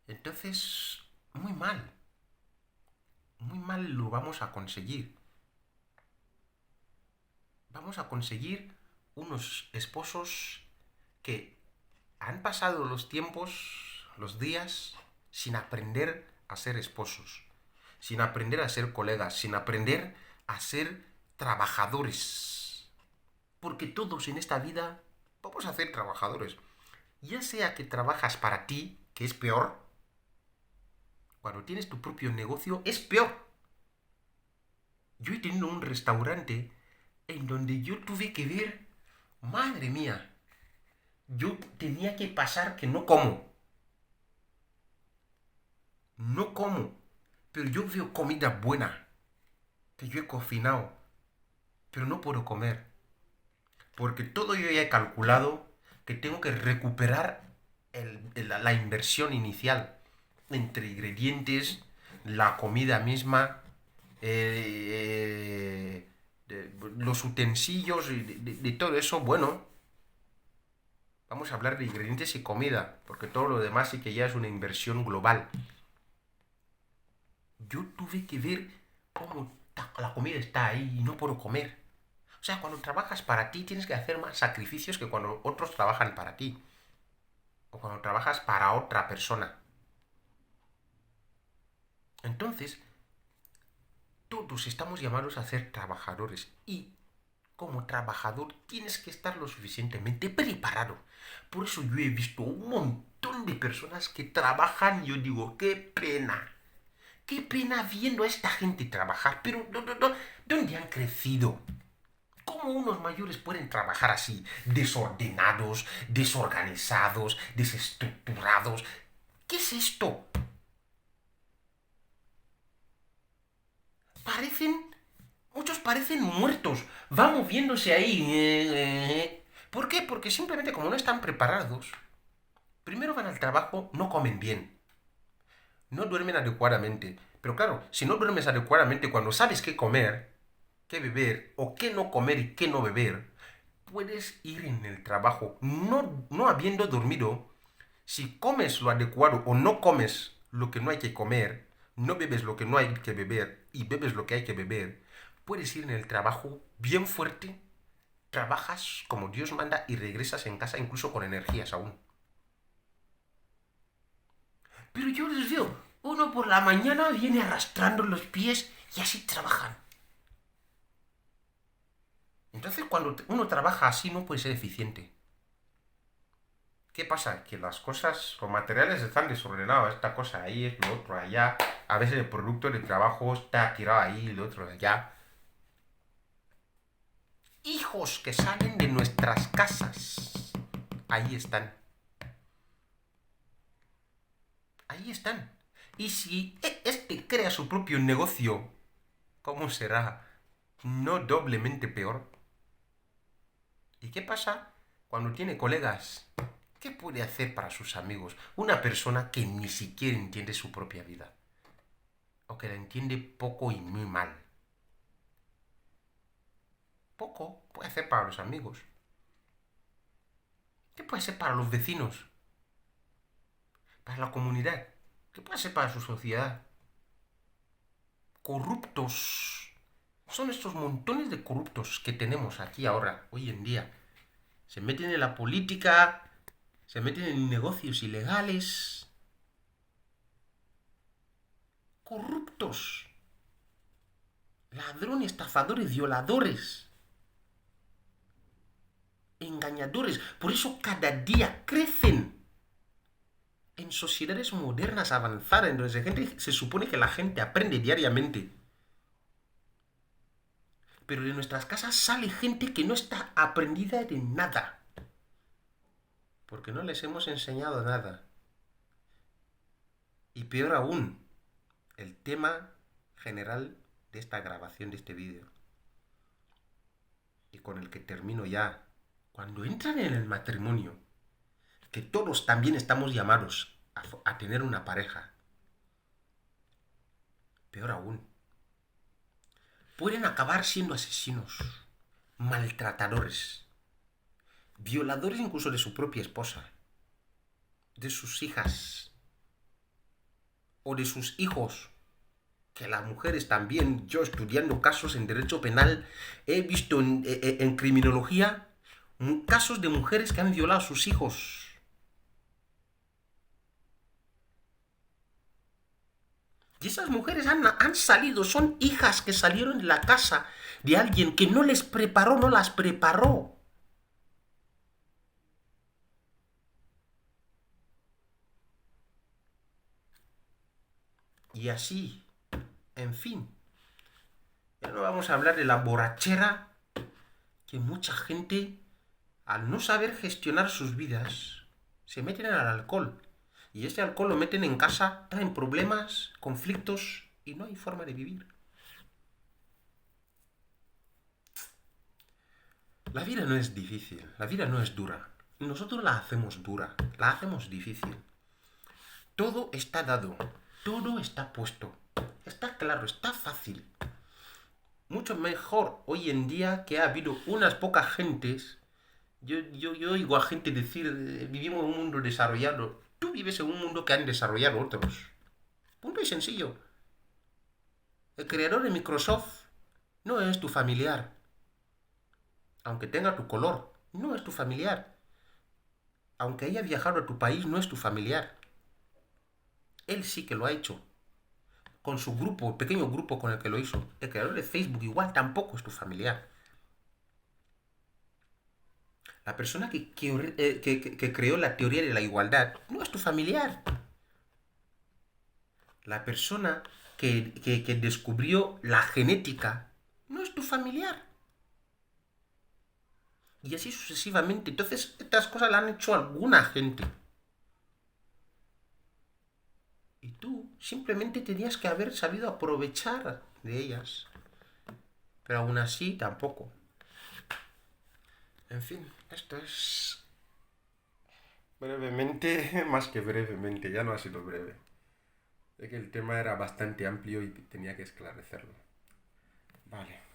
entonces muy mal lo vamos a conseguir. Vamos a conseguir unos esposos que han pasado los tiempos, los días, sin aprender a ser esposos, sin aprender a ser colegas, sin aprender a ser trabajadores. Porque todos en esta vida vamos a ser trabajadores. Ya sea que trabajas para ti, que es peor, cuando tienes tu propio negocio, es peor. Yo he tenido un restaurante en donde yo tuve que ver, madre mía, yo tenía que pasar que no como. No como. Pero yo veo comida buena, que yo he cocinado, pero no puedo comer. Porque todo yo ya he calculado que tengo que recuperar la inversión inicial entre ingredientes, la comida misma, los utensilios y de todo eso. Bueno, vamos a hablar de ingredientes y comida, porque todo lo demás sí que ya es una inversión global. Yo tuve que ver cómo la comida está ahí y no puedo comer. O sea, cuando trabajas para ti tienes que hacer más sacrificios que cuando otros trabajan para ti. O cuando trabajas para otra persona. Entonces, todos estamos llamados a ser trabajadores. Y como trabajador tienes que estar lo suficientemente preparado. Por eso yo he visto un montón de personas que trabajan y yo digo, qué pena. Qué pena viendo a esta gente trabajar. Pero, ¿dónde han crecido? ¿Cómo unos mayores pueden trabajar así? Desordenados, desorganizados, desestructurados. ¿Qué es esto? Muchos parecen muertos. Van moviéndose ahí. ¿Por qué? Porque simplemente como no están preparados, primero van al trabajo, no comen bien. No duermen adecuadamente. Pero claro, si no duermes adecuadamente cuando sabes qué comer, qué beber, o qué no comer y qué no beber, puedes ir en el trabajo no habiendo dormido. Si comes lo adecuado o no comes lo que no hay que comer, no bebes lo que no hay que beber y bebes lo que hay que beber, puedes ir en el trabajo bien fuerte, trabajas como Dios manda y regresas en casa incluso con energías aún. Pero yo les veo, uno por la mañana viene arrastrando los pies y así trabajan. Entonces cuando uno trabaja así no puede ser eficiente. ¿Qué pasa? Que las cosas, los materiales están desordenados, esta cosa ahí es lo otro allá, a veces el producto de trabajo está tirado ahí, lo otro allá. Hijos que salen de nuestras casas, ahí están. Ahí están. Y si este crea su propio negocio, ¿cómo será? ¿No doblemente peor? ¿Y qué pasa cuando tiene colegas? ¿Qué puede hacer para sus amigos una persona que ni siquiera entiende su propia vida? O que la entiende poco y muy mal. Poco puede hacer para los amigos. ¿Qué puede hacer para los vecinos? Para la comunidad. ¿Qué puede hacer para su sociedad? Corruptos. Son estos montones de corruptos que tenemos aquí ahora, hoy en día. Se meten en la política, se meten en negocios ilegales. Corruptos. Ladrones, estafadores, violadores. Engañadores. Por eso cada día crecen. En sociedades modernas avanzadas, en donde se supone que la gente aprende diariamente. Pero de nuestras casas sale gente que no está aprendida de nada. Porque no les hemos enseñado nada. Y peor aún, el tema general de esta grabación de este vídeo, y con el que termino ya, cuando entran en el matrimonio, que todos también estamos llamados a tener una pareja, peor aún, pueden acabar siendo asesinos, maltratadores, violadores incluso de su propia esposa, de sus hijas o de sus hijos. Que las mujeres también, yo estudiando casos en derecho penal, he visto en criminología casos de mujeres que han violado a sus hijos. Y esas mujeres han salido, son hijas que salieron de la casa de alguien que no les preparó, no las preparó. Y así, en fin, ya no vamos a hablar de la borrachera que mucha gente, al no saber gestionar sus vidas, se meten al alcohol. Y ese alcohol lo meten en casa, traen problemas, conflictos y no hay forma de vivir. La vida no es difícil, la vida no es dura. Nosotros la hacemos dura, la hacemos difícil. Todo está dado, todo está puesto. Está claro, está fácil. Mucho mejor hoy en día que ha habido unas pocas gentes. Yo oigo a gente decir, vivimos en un mundo desarrollado. Tú vives en un mundo que han desarrollado otros. Punto y sencillo. El creador de Microsoft no es tu familiar. Aunque tenga tu color, no es tu familiar. Aunque haya viajado a tu país, no es tu familiar. Él sí que lo ha hecho. Con su grupo, el pequeño grupo con el que lo hizo. El creador de Facebook igual tampoco es tu familiar. La persona que creó la teoría de la igualdad no es tu familiar. La persona que descubrió la genética no es tu familiar. Y así sucesivamente. Entonces, estas cosas las han hecho alguna gente. Y tú simplemente tenías que haber sabido aprovechar de ellas. Pero aún así, tampoco. En fin, esto es brevemente, más que brevemente, ya no ha sido breve. Es que el tema era bastante amplio y tenía que esclarecerlo. Vale.